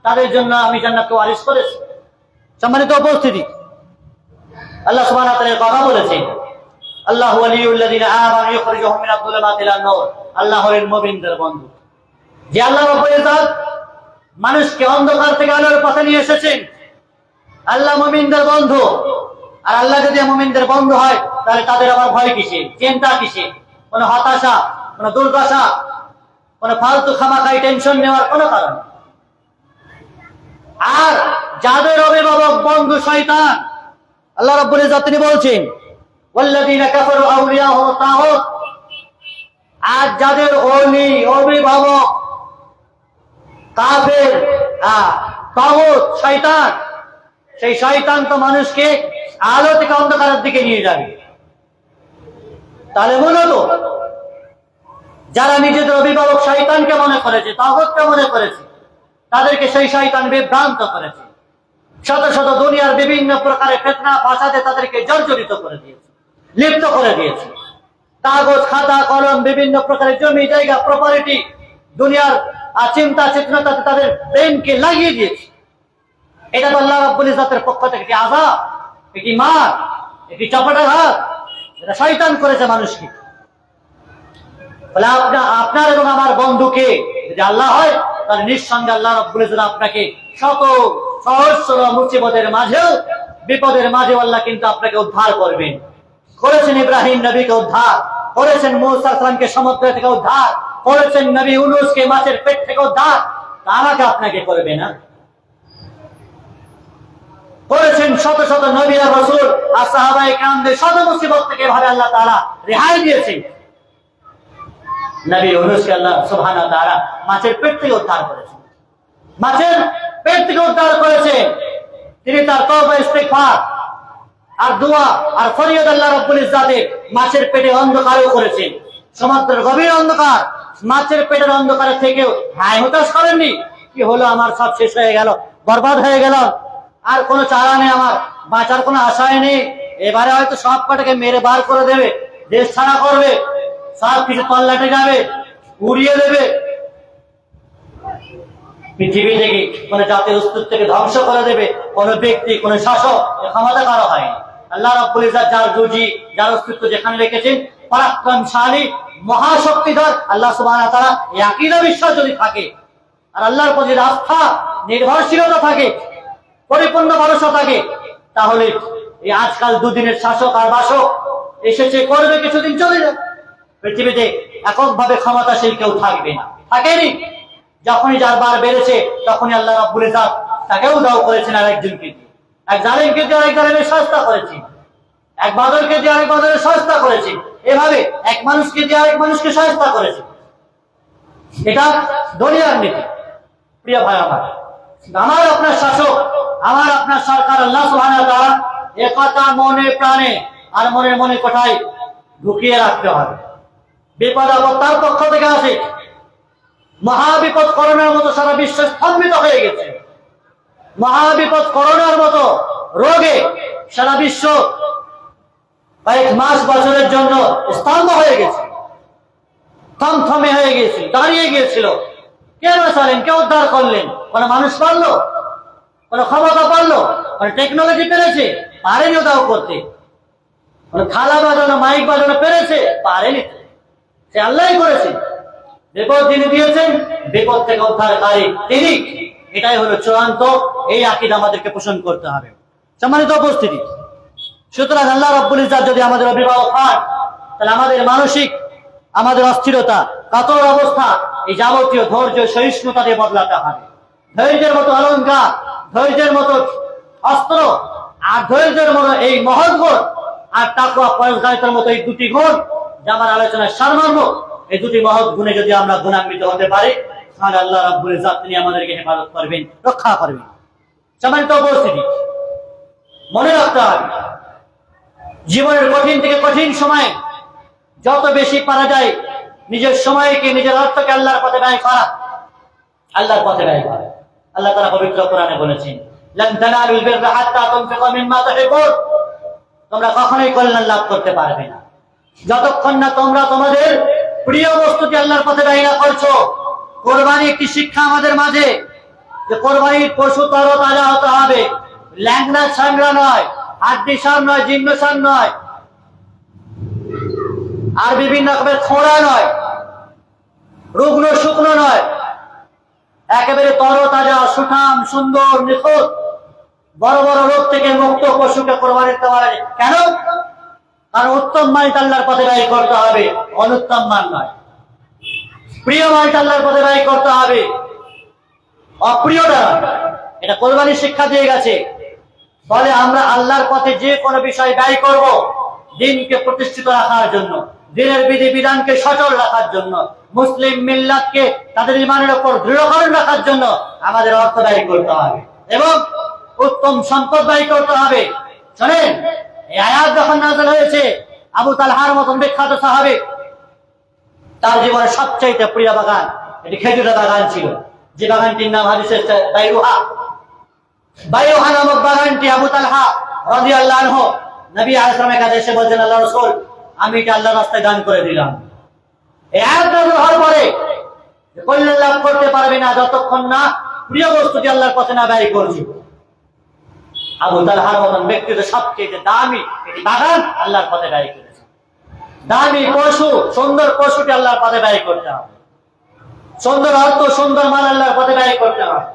তাদের জন্য আমি জান্নাতকে ওয়ারিস করেছি। সম্মানিত উপস্থিতি, আল্লাহ সুবহানাহু ওয়া তাআলা কথা বলেছেন, আল্লাহু ওয়ালিয়ুল্লাযিনা আমানু ইখরিজুহুম মিনাজ যুলুমাতি ইলান নূর। আল্লাহ হলেন মুমিনদের বন্ধু। যে আল্লাহ রাব্বুল ইজ্জাত মানুষকে অন্ধকার থেকে আলোর পথে নিয়ে এসেছেন, আল্লাহ মুমিনদের বন্ধু। আর আল্লাহ যদি মুমিনদের বন্ধু হয় তাহলে তাদের আবার ভয় কিসে, চিন্তা কিসে, কোনো হতাশা, কোনো দুর্দশা, কোনো ফালতু খামাখাই টেনশন নেওয়ার কোনো কারণ। আর যাদের অভিভাবক বন্ধু শয়তান, আল্লাহ রাব্বুল ইজ্জাত তিনি বলছেন ওয়াল্লাযীনা কাফারু আউলিয়াহুম তাগুত। আর যাদের ওলি অভিভাবক কাফের, তাগুত শয়তান, সেই শয়তান তো মানুষকে আলো থেকে অন্ধকারের দিকে নিয়ে যাবে। তাহলে মূলত যারা নিজেদের অভিভাবক শয়তানকে মনে করেছে, তাগুতকে মনে করেছে, তাদেরকে সেই শয়তান বিভ্রান্ত করেছে। শত শত দুনিয়ার বিভিন্ন প্রকারের ফিতনা ফাসাদে তাদেরকে জর্জরিত করে দিয়েছে, লিপ্ত করে দিয়েছে। কাগজ খাতা কলম বিভিন্ন প্রকারের জমি জায়গা প্রপার্টি দুনিয়ার চিন্তা চেতনাতে তাদের ব্রেনকে লাগিয়ে দিয়েছে। এটা তো আল্লাহ রাব্বুল ইজ্জাতের পক্ষ থেকে একটি আযাব, একটি মার, একটি চপটার হাত, এটা শয়তান করেছে মানুষকে। বলে আপনার এবং আমার বন্ধুকে যদি আল্লাহ হয় তাহলে নিঃসন্দেহে আল্লাহ রাব্বুল ইজ্জাত আপনাকে শত সহস্র মুসিবতের মাঝেও, বিপদের মাঝেও আল্লাহ কিন্তু আপনাকে উদ্ধার করবেন। করেছেন ইব্রাহিম নবীকে উদ্ধার, করেছেন মূসা আলাইহিস সালামকে সমুদ্র থেকে উদ্ধার, করেছেন নবী ইউনূসকে মাছের পেট থেকে উদ্ধার। আমাকে আপনাকে করবে না? করেছেন শত শত নবী আর রাসূল আর সাহাবায়ে কেরামদের শত মুসিবত থেকে এভাবে আল্লাহ তাআলা রেহাই দিয়েছেন। নবী ইউনূসকে আল্লাহ সুবহানাহু ওয়া তাআলা মাছের পেট থেকে উদ্ধার করেছেন, মাছের পেট থেকে উদ্ধার করেছেন। তিনি তার তওবা ইস্তিগফার আর দোয়া আর ফরিয়াদ আল্লাহ রাব্বুল ইজ্জাতের মাছের পেটে অন্ধকারও করেছেন। সমুদ্রের গভীর অন্ধকার, মাছের পেটের অন্ধকারের থেকেও হায় হতাশ করেননি। কি হলো, আমার সব শেষ হয়ে গেল, বরবাদ হয়ে গেল, আর কোনো চারা নেই, আমার বাঁচার কোনো আশাই নেই, এবারে হয়তো সব কটাকে মেরে বার করে দেবে, দেশ ছাড়া করবে, সব কিছু তল্লাটে যাবে, উড়িয়ে দেবে, পৃথিবী থেকে কোন জাতির অস্তিত্বকে ধ্বংস করে দেবে, কোন ব্যক্তি, কোন শাসক ক্ষমতা কারো হয়নি। আল্লাহ রাব্বুল ইজ্জত যার রুজি যার অস্তিত্ব যেখানে রেখেছেন, পরাক্রমশালী মহাশক্তিধর আল্লাহ সুবহানাহু ওয়া তাআলা, এই আকীদা বিশ্বাস যদি থাকে আর আল্লাহর প্রতি আস্থা নির্ভরশীলতা থাকে, পরিপূর্ণ ভরসা থাকে, তাহলে এই আজকাল দুদিনের শাসক আর বাসক এসেছে করবে, কিছুদিন চলে যাবে। পৃথিবীতে এককভাবে ক্ষমতাশীল কেউ থাকবে না, থাকেনি। যখনই যার বার বেড়েছে তখনই আল্লাহ রাব্বুল ইজ্জত তাকেও দাও করেছেন আরেকজনকে, এক জালিমকে দিয়ে আরেক জালিমের সহায়তা করেছেন, এক বাদলকে দিয়ে আরেক বাদলের সহায়তা করেছেন, এভাবে এক মানুষকে দিয়ে আরেক মানুষকে সহায়তা করেছেন। এটা দুনিয়ার নীতি। প্রিয় ভাই আমার, আমার আপনার শাসক, আমার আপনার সরকার আল্লাহ সুবহানাহু ওয়া তাআলা, একথা মনে প্রাণে আর মনে মনে কোথায় ঢুকিয়ে রাখতে হবে। বিপদ আপদ তার পক্ষ থেকে আসে। মহাবিপদ করোনার মতো সারা বিশ্ব স্তম্ভিত হয়ে গেছে। মহাবিপদ করোনার মতো রোগে সারা বিশ্ব কয়েক মাস বছরের জন্য স্তম্ভ হয়ে গেছে, থমথমে হয়ে গেছে, দাঁড়িয়ে গিয়েছিল। কে বাঁচালেন, কে উদ্ধার করলেন? কোন মানুষ পারলো? কোন ক্ষমতা পারলো? কোন টেকনোলজি পেরেছে? পারেনি দাও করতে। কোন থালা বাজানো, মাইক বাজানো পেরেছে? পারেনি। সে আল্লাহই করেছে। বিপদ যিনি দিয়েছেন, বিপদ থেকে উদ্ধারকারী তিনি। এটাই হলো চূড়ান্ত। এই আকীদা আমাদেরকে পোষণ করতে হবে। সম্মানিত উপস্থিতি, সুতরাং আল্লাহ রাব্বুল ইজ্জত যদি আমাদের অভিভাবক হন, তাহলে আমাদের মানসিক, আমাদের অস্থিরতা, কাতর অবস্থা, এই যাবতীয় ধৈর্য সহিষ্ণুতা দিয়ে বদলাতে হবে। ধৈর্যের মতো অলঙ্কার, ধৈর্যের মতো অস্ত্র, আর ধৈর্যের মতো এই মহৎ গুণ, আর তাকওয়া পরহেজগারিতার মতো এই দুটি গুণ, যা আমার আলোচনার সারমর্ম, এই দুটি মহৎ গুণে যদি আমরা গুণান্বিত হতে পারি, তাহলে আল্লাহ রাব্বুল ইজ্জত তিনি আমাদেরকে হেফাজত করবেন, রক্ষা করবেন। সম্মানিত উপস্থিতি, মনে রাখতে হবে, জীবনের কঠিন থেকে কঠিন সময়ে যত বেশি পারা যায় নিজের সময়কে, নিজের অর্থকে আল্লাহর পথে ব্যয় করা, আল্লাহর পথে ব্যয় করা। আল্লাহ তাআলা পবিত্র কোরআনে বলেছেন, লান তানালুল বিররা হাত্তা তুনফিকু মিম্মা তুহিব্বুন, তোমরা কখনোই কল্যাণ লাভ করতে পারবে না যতক্ষণ না তোমরা তোমাদের প্রিয় বস্তুটি আল্লাহর পথে ব্যয় না করছো। কোরবানি একটি শিক্ষা আমাদের মাঝে, যে কোরবানির পশু তরতাজা হতে হবে, ল্যাংড়া ছাংড়া নয়, হাড্ডি সার নয়, জিন্ন সার নয়, আর বিভিন্ন রকমের খোঁড়া নয়, রুগ্ন শুকনো নয়, একেবারে তরতাজা, সুঠাম, সুন্দর, নিখুঁত, বড় বড় রোগ থেকে মুক্ত পশুকে কোরবানি দিতে পারে। কেন? কারণ উত্তম মানিত আল্লাহর পথে ব্যয় করতে হবে, অনুত্তম মান নয়। প্রিয় মানিত আল্লাহর পথে ব্যয় করতে হবে, অপ্রিয়টা নয়। এটা কোরবানির শিক্ষা দিয়ে গেছে। ফলে আমরা আল্লাহর পথে যে কোনো বিষয় ব্যয় করব, দিনকে প্রতিষ্ঠিত রাখার জন্য, দিনের বিধি বিধানকে সচল রাখার জন্য, মুসলিম মিল্লাতকে তাদের ঈমানের উপর দৃঢ়করণ রাখার জন্য আমাদের অর্থ ব্যয় করতে হবে এবং উত্তম সম্পদ ব্যয় করতে হবে। শোনেন, এই আয়াত যখন নাযিল হয়েছে, আবু তালহার মতন বিখ্যাত সাহাবী, তার জীবনের সবচাইতে প্রিয় বাগান এটি খেজুরের বাগান ছিল, যে বাগানটির নাম হাদিসে বাইরুহা। বাইরুহা নামক বাগানটি আবু তালহা রাদিয়াল্লাহু আনহু নবী আলাইহিস সালামের কাছে এসে বলছেন, আল্লাহ রাসূল, আমি এটা আল্লাহর রাস্তায় দান করে দিলাম। এই আয়াত নাযিল হওয়ার পরে কল্যাণ লাভ করতে পারবে না যতক্ষণ না প্রিয় বস্তুটি আল্লাহর পথে না ব্যয় করছি। আবু তালহার মতন ব্যক্তিদের সবচেয়ে দামি এটি বাগান আল্লাহর পথে ব্যয় করেছে। দামি পশু, সুন্দর পশুটি আল্লাহর পথে ব্যয় করতে হবে, সুন্দর অর্থ, সুন্দর মাল আল্লাহর পথে ব্যয় করতে হবে।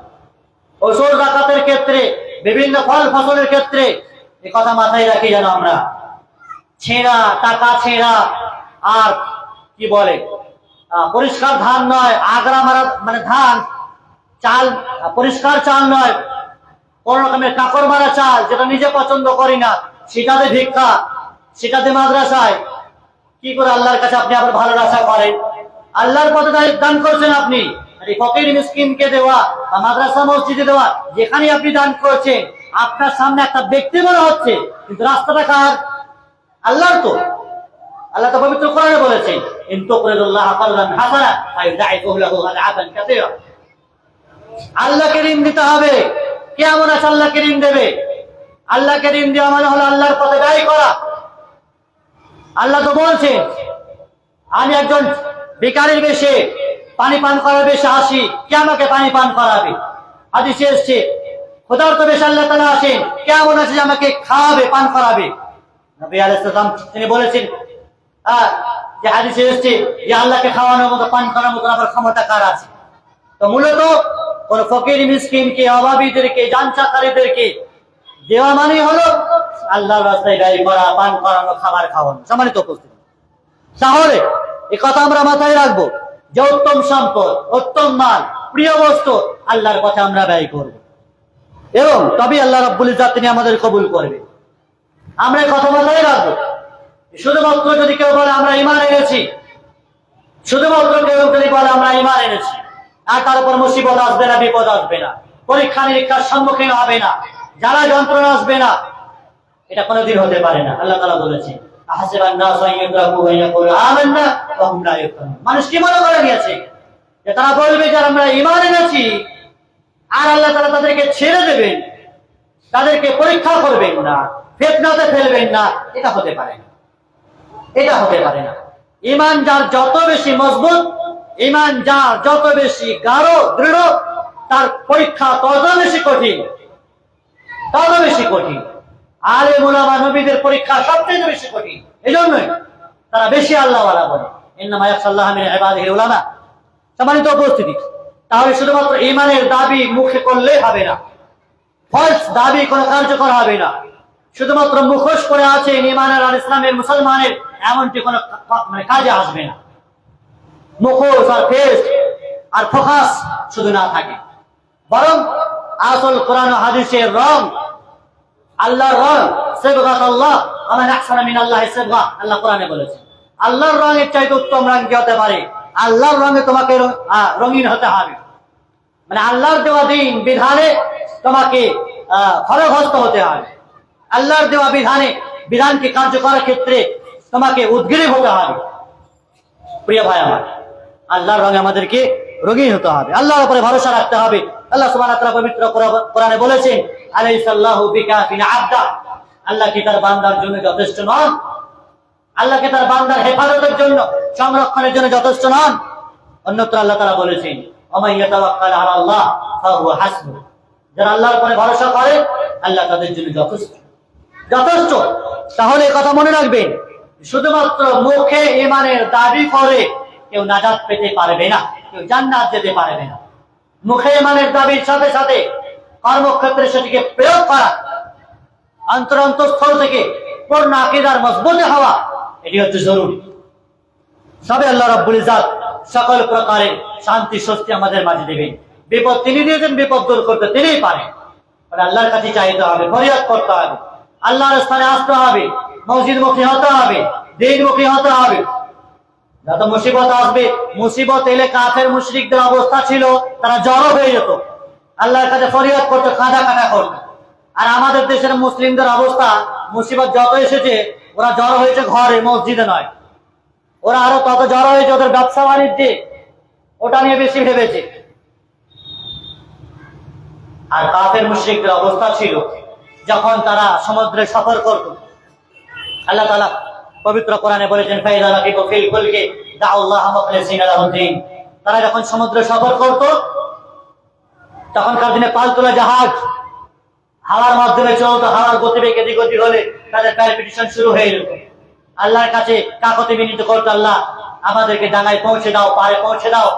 ওসুর যাকাতের ক্ষেত্রে, বিভিন্ন ফল ফসলের ক্ষেত্রে এই কথা মাথায় রাখি যেন আমরা ছেঁড়া টাকা, ছেঁড়া আর কি বলে পরিষ্কার ধান নয়, আগরা মারা মানে ধান, চাল পরিষ্কার চাল নয়, কোন রকমের কাকড় মারা চাল যেটা নিজে পছন্দ করি না, সেটাতে ভিক্ষা, সেটাতে মাদ্রাসায় কি করে আল্লাহর কাছে আপনি আবার ভালো আশা করেন? আল্লাহর পথে দান করছেন আপনি, ফকির মিসকিনকে দেওয়া বা মাদ্রাসা মসজিদে দেওয়া, যেখানে আপনি দান করছেন আপনার সামনে একটা ব্যক্তি মনে হচ্ছে, কিন্তু রাস্তাটা কার? আল্লাহর। তো আল্লাহ তো পবিত্র কোরআনে বলেছেন, ইন তুকরিদুল্লাহ কারদান হাসানা ফায়ুদাইফুহু লাহু আযআফান কাসীরা। আল্লাহকে ঋণ দিতে হবে। কেমন আছে আল্লাহকে ঋণ দেবে? আল্লাহকে ঋণ দেওয়া মানে হলো আল্লাহর পথে ব্যয় করা। আল্লাহ তো বলছেন, আমি একজন ভিখারির বেশে, পানি পান করার বেশে আসি, কে আমাকে পানি পান করাবে? হাদিসে এসেছে, ক্ষুধার্ত বেশে আল্লাহ তাআলা আসেন, কেমন আছে যে আমাকে খাওয়াবে, পান করাবে? নবী আলাইহিস সালাম তিনি বলেছেন যে হাদিসে এসেছে যে আল্লাহকে খাওয়ানোর মতো পান করার মতো আবার ক্ষমতা কার আছে। তো মূলত কোন ফকির মিসকিনকে অভাবীদেরকে জানচাকারীদেরকে দেওয়া মানে হলো আল্লাহর রাস্তায় ব্যয় করা, পান করানো, খাবার খাওয়ানো। সম্মানিত উপস্থিতি, তাহলে এই কথা আমরা মাথায় রাখবো যে উত্তম সম্পদ, উত্তম মাল, প্রিয় বস্তু আল্লাহর পথে আমরা ব্যয় করব এবং তবে আল্লাহ রাব্বুল ইজ্জত তিনি আমাদের কবুল করবেন। আমরা এই কথা মাথায় রাখবো। শুধুমাত্র যদি কেউ বলে আমরা ঈমান এনেছি, শুধুমাত্র কেউ যদি বলে আমরা ঈমান এনেছি আর তার উপর মুসিবত আসবে না, বিপদ আসবে না, পরীক্ষা নিরীক্ষার সম্মুখীন হবে না, যারা যন্ত্রণা আসবে না, এটা কোনোদিন হতে পারে না। আল্লাহ তাআলা বলেছেন মানুষ কি মনে করে নিয়েছে যে তারা বলবে যে আমরা ঈমান এনেছি আর আল্লাহ তাআলা তাদেরকে ছেড়ে দেবেন, তাদেরকে পরীক্ষা করবেন না, ফিতনাতে ফেলবেন না। এটা হতে পারে না, এটা হতে পারে না। ঈমান যার যত বেশি মজবুত, ঈমান যার যত বেশি গাঢ় দৃঢ়, তার পরীক্ষা তত বেশি কঠিন, তত বেশি কঠিন। আলেম উলামা নবীদের পরীক্ষা সবচেয়ে বেশি কঠিন, এজন্যই তারা বেশি আল্লাহওয়ালা বলে ইন্নামা ইয়াখশাল্লাহা মিন ইবাদিহিল উলামা। সম্মানিত উপস্থিতি, তাহলে শুধুমাত্র ঈমানের দাবি মুখে করলে হবে না, ফলস দাবি কোনো কার্যকর হবে না। শুধুমাত্র মুখোশ করে আছে ঈমানের আর ইসলামের মুসলমানের, এমনটি কোনো কাজে আসবে না। মুখোশ আর ফেস আর ফোকাস শুধু না থাকে, বরং আসল কোরআন ও হাদিসের রং, আল্লাহর রং, সিবগাতুল্লাহ আমান আহসানা মিনাল্লাহি সিবগা। আল্লাহ কোরআনে বলেছেন আল্লাহর রঙের চাইতে উত্তম রং কি হতে পারে? আল্লাহর রঙে তোমাকে রঙিন হতে হবে, মানে আল্লাহর দেওয়া দিন বিধানে তোমাকে ফরহস্ত হতে হবে, আল্লাহর দেওয়া বিধানকে কার্যকরের ক্ষেত্রে তোমাকে উদ্গ্রীব হতে হবে। প্রিয় ভাই আমার, আল্লাহর রঙে আমাদেরকে রঙিন হতে হবে, আল্লাহর উপরে ভরসা রাখতে হবে। আল্লাহ সুবহানাহু ওয়া তাআলা পবিত্র কোরআনে বলেছেন আলাইসাল্লাহু বিকাফিন আবদা, আল্লাহ কি তার বান্দার জন্য যথেষ্ট নন? আল্লাহ কি তার বান্দার হেফাজতের জন্য, সংরক্ষণের জন্য যথেষ্ট নন? অন্যত্র আল্লাহ তাআলা বলেছেন ওয়া ইয়াতাওয়াক্কাল আলাল্লাহ ফাহুয়া হাসবুহ, যারা আল্লাহর উপরে ভরসা করে আল্লাহ তাদের জন্য যথেষ্ট, যথেষ্ট। তাহলে এই কথা মনে রাখবেন, শুধুমাত্র মুখে ঈমানের দাবি করে কেউ নাজাত পেতে পারবে না, কেউ জান্নাত যেতে পারবে না। মুখে ঈমানের দাবির সাথে সাথে কর্মক্ষেত্রে সেটিকে প্রয়োগ করা, অন্তরস্থল থেকে পূর্ণ আকীদার মজবুত হওয়া, এটি হচ্ছে জরুরি। তবে আল্লাহ রাব্বুল ইজ্জত সকল প্রকারের শান্তি স্বস্তি আমাদের মাঝে দেবেন। বিপদ তিনি দিয়েছেন, বিপদ দূর করতে তিনিই পারেন। আল্লাহর কাছে চাইতে হবে, ফরিয়াদ করতে হবে, আল্লাহর স্থানে আসতে হবে, মসজিদমুখী হতে হবে, দিনমুখী হতে হবে। যত মুসিবত আসবে, মুসিবত এলে কাফের মুশরিকদের অবস্থা ছিল তারা জড়ো হয়ে যেত, আল্লাহর কাছে ফরিয়াদ করতো, কাঁদা কাটা করতো। আর আমাদের দেশের মুসলিমদের অবস্থা, মুসিবত যত এসেছে ওরা জড়ো হয়েছে ঘরে, মসজিদে নয়। ওরা আরো তত জড়ো হয়েছে ওদের ব্যবসা বাণিজ্যে, ওটা নিয়ে বেশি ভেবেছে। আর কাফের মুশরিকদের অবস্থা ছিল যখন তারা সমুদ্রে সফর করত, আল্লাহ তাআলা পবিত্র কোরআনে বলেছেন ফাইযা রাকিবু ফিল ফুলকি দাউল্লাহা মুখলিসিনা লাহুদ্দিন, তারা যখন সমুদ্রে সফর করত, তখনকার দিনে পালতোলা জাহাজ হাওয়ার মাধ্যমে চলত, হাওয়ার গতিবেগ এদিক ওদিক হলে তাদের প্যালপিটেশন শুরু হয়ে যেত। আল্লাহর কাছে কাকতি বিনীত করতো, আল্লাহ আমাদেরকে ডাঙায় পৌঁছে দাও, পারে পৌঁছে দাও,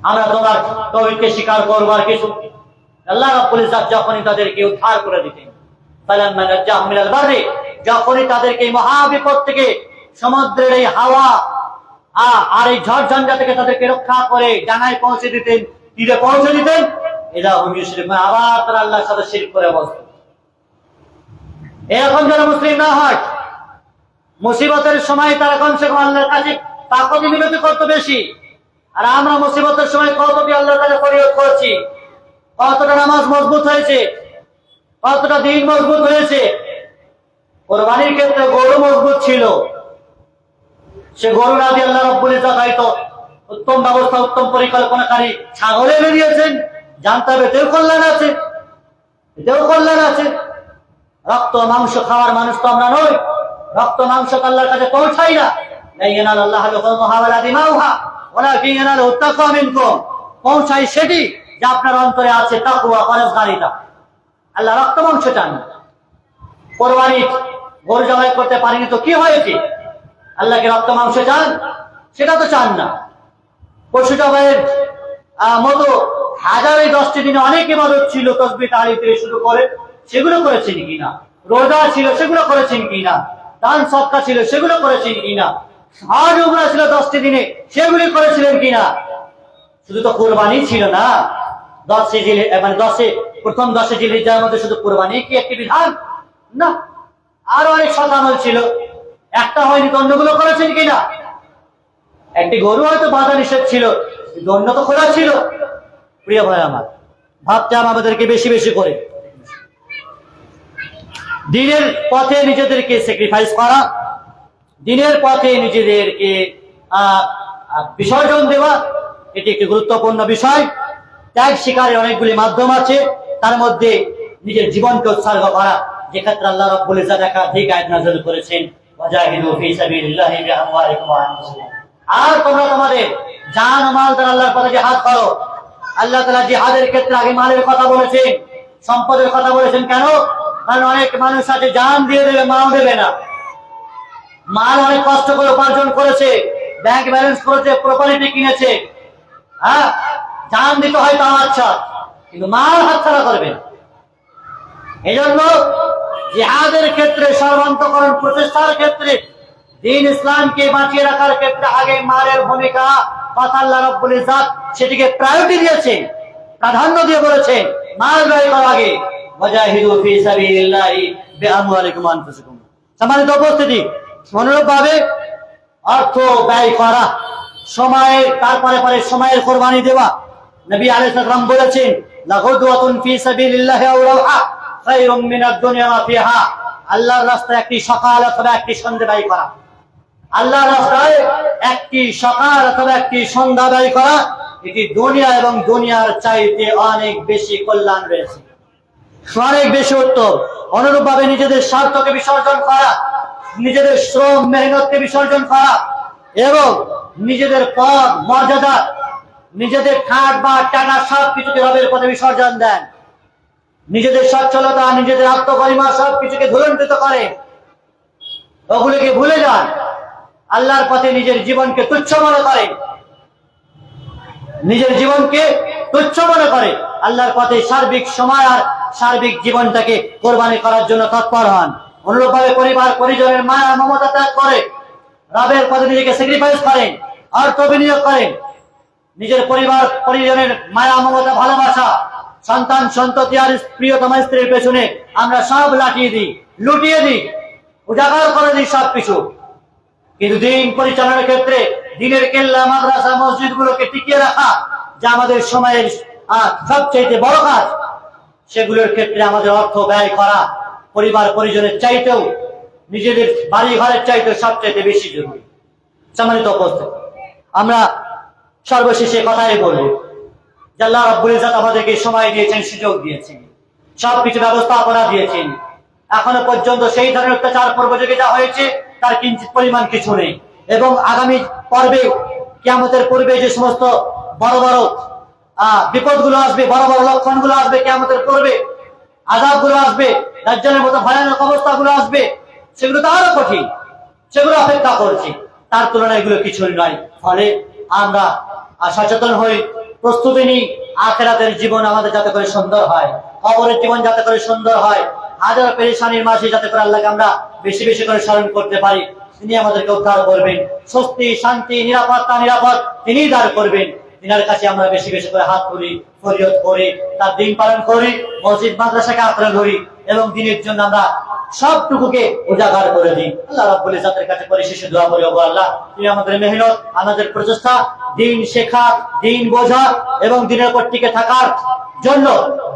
আমরা তোমার তৌহিদকে স্বীকার করবো। আর কিছু আল্লাহ রাব্বুল ইজ্জত যখনই তাদেরকে উদ্ধার করে দিতেন, ফালাম্মা নাজ্জাহুম মিনাল বাররি, যখনই তাদেরকে মহাবিপদ থেকে, সমুদ্রের এই হাওয়া আর এই ঝড় ঝঞ্ঝা থেকে তাদেরকে রক্ষা করে ডাঙায় পৌঁছে দিতেন, তীরে পৌঁছে দিতেন, এরা হুম ইউশরিকুন, আবার তারা আল্লাহর সাথে শিরক করে বসত। এরকম যেন মুসলিম না হয়, মুসিবতের সময় তারা কমসে কম আল্লাহর কাছে কাকুতি মিনতি করতো বেশি। আর আমরা মুসিবতের সময় কতটি আল্লাহর কাছে ফরিয়াদ করছি, কতটা নামাজ মজবুত হয়েছে, কতটা দিন মজবুত হয়েছে। কোরবানির ক্ষেত্রে গরু মজবুত ছিল, সে গরু না দিয়ে আল্লাহ রাব্বুল ইজ্জত হয়তো উত্তম ব্যবস্থা, উত্তম পরিকল্পনাকারী ছাগল এনে দিয়েছেন। জানতে হবে এতেও কল্যাণ আছে, এতেও কল্যাণ আছে। রক্ত মাংস খাওয়ার মানুষ তো আমরা নই, রক্ত মাংস আল্লাহর কাছে পৌঁছাই না। লা ইয়ানালুল্লাহু লুহুমুহা ওয়ালা দিমাউহা ওয়ালাকিন ইয়ানালুহু তাকওয়া মিনকুম, পৌঁছাই সেটি যা আপনার অন্তরে আছে, তাকওয়া, পরহেজগারিতা। আল্লাহ রক্ত মাংস চান না। কোরবানি গরু জবাই করতে পারিনি তো কি হয়েছে? আল্লাহকে রক্ত মাংস চান? সেটা তো চান না। পশু জবাইয়ের মতো হাজারে 10টি দিনে অনেক ইবাদত ছিল, তাসবিহ তাহলিল থেকে শুরু করে, সেগুলো করেছেন কিনা? রোজা ছিল, সেগুলো করেছেন কিনা? দান সদকা ছিল, সেগুলো করেছেন কিনা? হজ উমরা ছিল 10টি দিনে, সেগুলি করেছিলেন কিনা? শুধু তো কোরবানি ছিল না। প্রথম 10 জিলহিজ্জার মধ্যে শুধু কোরবানি কি একটি বিধান? না, আরো অনেক সৎ আমল ছিল, একটা হয়নি। অন্যগুলো করেছেন কিনা? একটি গরু হয়তো বাধা নিষেধ ছিল, কিন্তু অন্য তো খোলা ছিল। প্রিয় ভাই আমার, ভাবতাম আমাদেরকে বেশি বেশি করে দিনের পথে নিজেদেরকে স্যাক্রিফাইস করা, দিনের পথে নিজেদেরকে বিসর্জন দেওয়া, এটি একটি গুরুত্বপূর্ণ বিষয়। ত্যাগ শিকারের অনেকগুলি মাধ্যম আছে, তার মধ্যে নিজের জীবনকে উৎসর্গ করা, যে ক্ষেত্রে আল্লাহ রাব্বুল ইজ্জত একাধিক আয়াত নাযিল করেছেন, ওয়াজাহিদু ফি সাবিলিল্লাহি বিআমওয়ালিকুম ওয়া আনফুসিকুম। আর তোমরা তোমাদের জান ও মাল দ্বারা আল্লাহর পথে জিহাদ করো। আল্লাহ তাআলা জিহাদের ক্ষেত্রে আগে মালের কথা বলেছেন, সম্পদের কথা বলেছেন। কেন? কারণ অনেক মানুষ আছে জান দিয়ে দেবে, মাল দেবে না। মাল অনেক কষ্ট করে উপার্জন করেছে, ব্যাংক ব্যালেন্স করেছে, প্রপার্টি কিনেছে, হ্যাঁ, জান দিতে হয় তাও আচ্ছা, কিন্তু মাল হাতছাড়া করবে। এই জন্য জিহাদের ক্ষেত্রে, সর্বান্তকরণ প্রচেষ্টার ক্ষেত্রে, দ্বীন ইসলামকে বাঁচিয়ে রাখার ক্ষেত্রে আগে মালের ভূমিকা আল্লাহ রাব্বুল ইজ্জত সেটিকে প্রায়োরিটি দিয়েছেন, প্রাধান্য দিয়ে বলেছেন মাল ব্যয় করার আগে ওয়াজাহিদু ফি সাবিলিল্লাহি বিআমওয়ালিকুম ওয়া আনফুসিকুম। সম্মানিত উপস্থিতি, অনুরূপভাবে অর্থ ব্যয় করা, সময়ের তারপরে সময়ের কোরবানি দেওয়া। নবী আলাইহিস সালাম বলেছেন, লাগুদওয়াতুন ফি সাবিলিল্লাহি আও রাওহা খায়রুম মিনাদ দুনিয়া মা ফিহা। আল্লাহর রাস্তায় একটি সকাল অথবা একটি সন্ধ্যা ব্যয় করা, আল্লাহর রাস্তায় একটি সকাল অথবা একটি সন্ধ্যা ব্যয় করা, এটি দুনিয়া এবং দুনিয়ার চাইতে অনেক বেশি কল্যাণ রয়েছে, অনেক বেশি উত্তম। অনুরূপভাবে নিজেদের স্বার্থকে বিসর্জন করা, নিজেদের শ্রম মেহনতকে বিসর্জন করা এবং নিজেদের পদ মর্যাদা, নিজেদের খাট বা টাকা সবকিছুকে রবের পথে বিসর্জন দেন, নিজেদের সচ্ছলতা, নিজেদের আত্মগরিমা সবকিছুকে ধুলণ্ঠিত করে, ওগুলোকে ভুলে যান, আল্লাহর পথে নিজের জীবনকে তুচ্ছ মনে করে, নিজের জীবনকে তুচ্ছ মনে করে, আল্লাহর পথে সার্বিক সময় আর সার্বিক জীবনটাকে কোরবানি করার জন্য তৎপর হন। অনুরূপভাবে পরিবার পরিজনের মায়া মমতা ত্যাগ করে রবের পথে নিজেকে স্যাক্রিফাইস করেন, অর্থ বিনিয়োগ করেন। নিজের পরিবার পরিজনের মায়া মমতা ভালোবাসা, সন্তান সন্ততি আর প্রিয়তমা স্ত্রীর পেছনে আমরা সব লাঠিয়ে দিই, লুটিয়ে দিই, উজাগার করে দিই সবকিছু। কিন্তু দিন পরিচালনার ক্ষেত্রে দিনের কেল্লা, মাদ্রাসা, মসজিদ গুলোকে টিকিয়ে রাখা, যা আমাদের সময়ের সবচেয়ে বড় কাজ, সেগুলোর ক্ষেত্রে আমাদের অর্থ ব্যয় করা পরিবার পরিজনের চাইতেও, নিজেদের বাড়ি ঘরের চাইতেও সবচেয়ে বেশি জরুরি। সম্মানিত উপস্থিতি, আমরা সর্বশেষে কথাই বলব যে আল্লাহ রাব্বুল ইজ্জত আমাদেরকে সময় দিয়েছেন, সুযোগ দিয়েছেন, সবকিছু ব্যবস্থাপনা দিয়েছেন। এখনো পর্যন্ত সেই ধরনের অত্যাচার পূর্বযুগে যা হয়েছে তার কিঞ্চিত পরিমাণ কিছু নেই। এবং আগামী পর্বে, কিয়ামতের পূর্বে যে সমস্ত বড় বড় বিপদগুলো আসবে, বড় বড় লক্ষণগুলো আসবে, কিয়ামতের পূর্বে আযাবগুলো আসবে, দাজ্জালের মতো ভয়ানক অবস্থাগুলো আসবে, সেগুলো তো আরো কঠিন, সেগুলো অপেক্ষা করছে। তার তুলনায় এগুলো কিছুই নয়। ফলে আমরা সচেতন হই, প্রস্তুতি নিই, আখিরাতের জীবন আমাদের যাতে করে সুন্দর হয়, কবরের জীবন যাতে করে সুন্দর হয়, হাজার পেরেশানির মাঝে যাতে করে আল্লাহকে আমরা বেশি বেশি করে স্মরণ করতে পারি। তিনি আমাদেরকে উদ্ধার করবেন, স্বস্তি, শান্তি, নিরাপদ তিনি দাঁড় করবেন। তিনার কাছে আমরা বেশি বেশি করে হাত তুলি, ফরিয়াদ করি, তার দিন পালন করি, মসজিদ মাদ্রাসাকে আঁকড়ে ধরি এবং দিনের জন্য আমরা সবটুকুকে উজাগার করে দিই। আল্লাহ রাব্বুল ইজ্জতের কাছে পরিশেষে দোয়া করি, ওগো আল্লাহ, তুমি আমাদের মেহনত, আমাদের প্রচেষ্টা, দিন শেখা, দিন বোঝা এবং দিনের উপর টিকে থাকার জন্য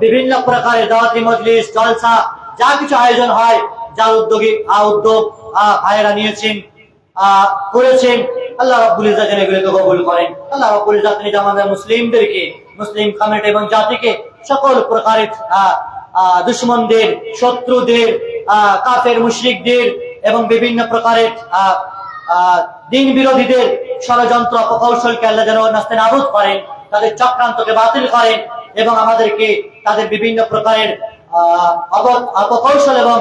বিভিন্ন প্রকারের দাওয়াতি মজলিস, জলসা, যা কিছু আয়োজন হয়, যার উদ্যোগ ভাইয়েরা নিয়েছেন, করেছেন, আল্লাহ রাব্বুল ইজ্জত যেন এগুলোকে কবুল করেন। আল্লাহ রাব্বুল ইজ্জত যেন আমাদের মুসলিমদেরকে, মুসলিম কমিউনিটি এবং জাতিকে সকল প্রকারের দুশমনদের, শত্রুদের, কাফের মুশরিকদের এবং বিভিন্ন প্রকারের দিন বিরোধীদের ষড়যন্ত্র অপকৌশলকে আল্লাহ যেন নাস্তেনাবুদ করেন, তাদের চক্রান্তকে বাতিল করেন এবং আমাদেরকে তাদের বিভিন্ন প্রকারের অপকৌশল এবং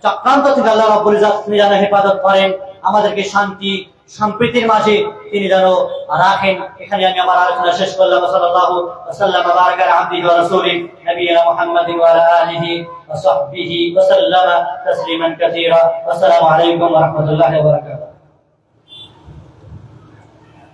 চক্রান্ত থেকে আল্লাহ রাব্বুল ইজ্জত তিনি যেন হেফাজত করেন, আমাদেরকে শান্তি সম্প্রীতির মাঝে তিনি যেন রাখেন। এখানে আমি আমার আলোচনা শেষ করলাম। সাল্লাল্লাহু ওয়াসাল্লাম বারাকা আলা আবদিহি ওয়া রাসূলিহি নবিয়িনা মুহাম্মাদিন ওয়া আলা আলিহি ওয়া সাহবিহি ওয়া সাল্লামা তাসলিমান কাসীরা। আসসালামু আলাইকুম ওয়া রাহমাতুল্লাহি ওয়া বারাকাতুহু।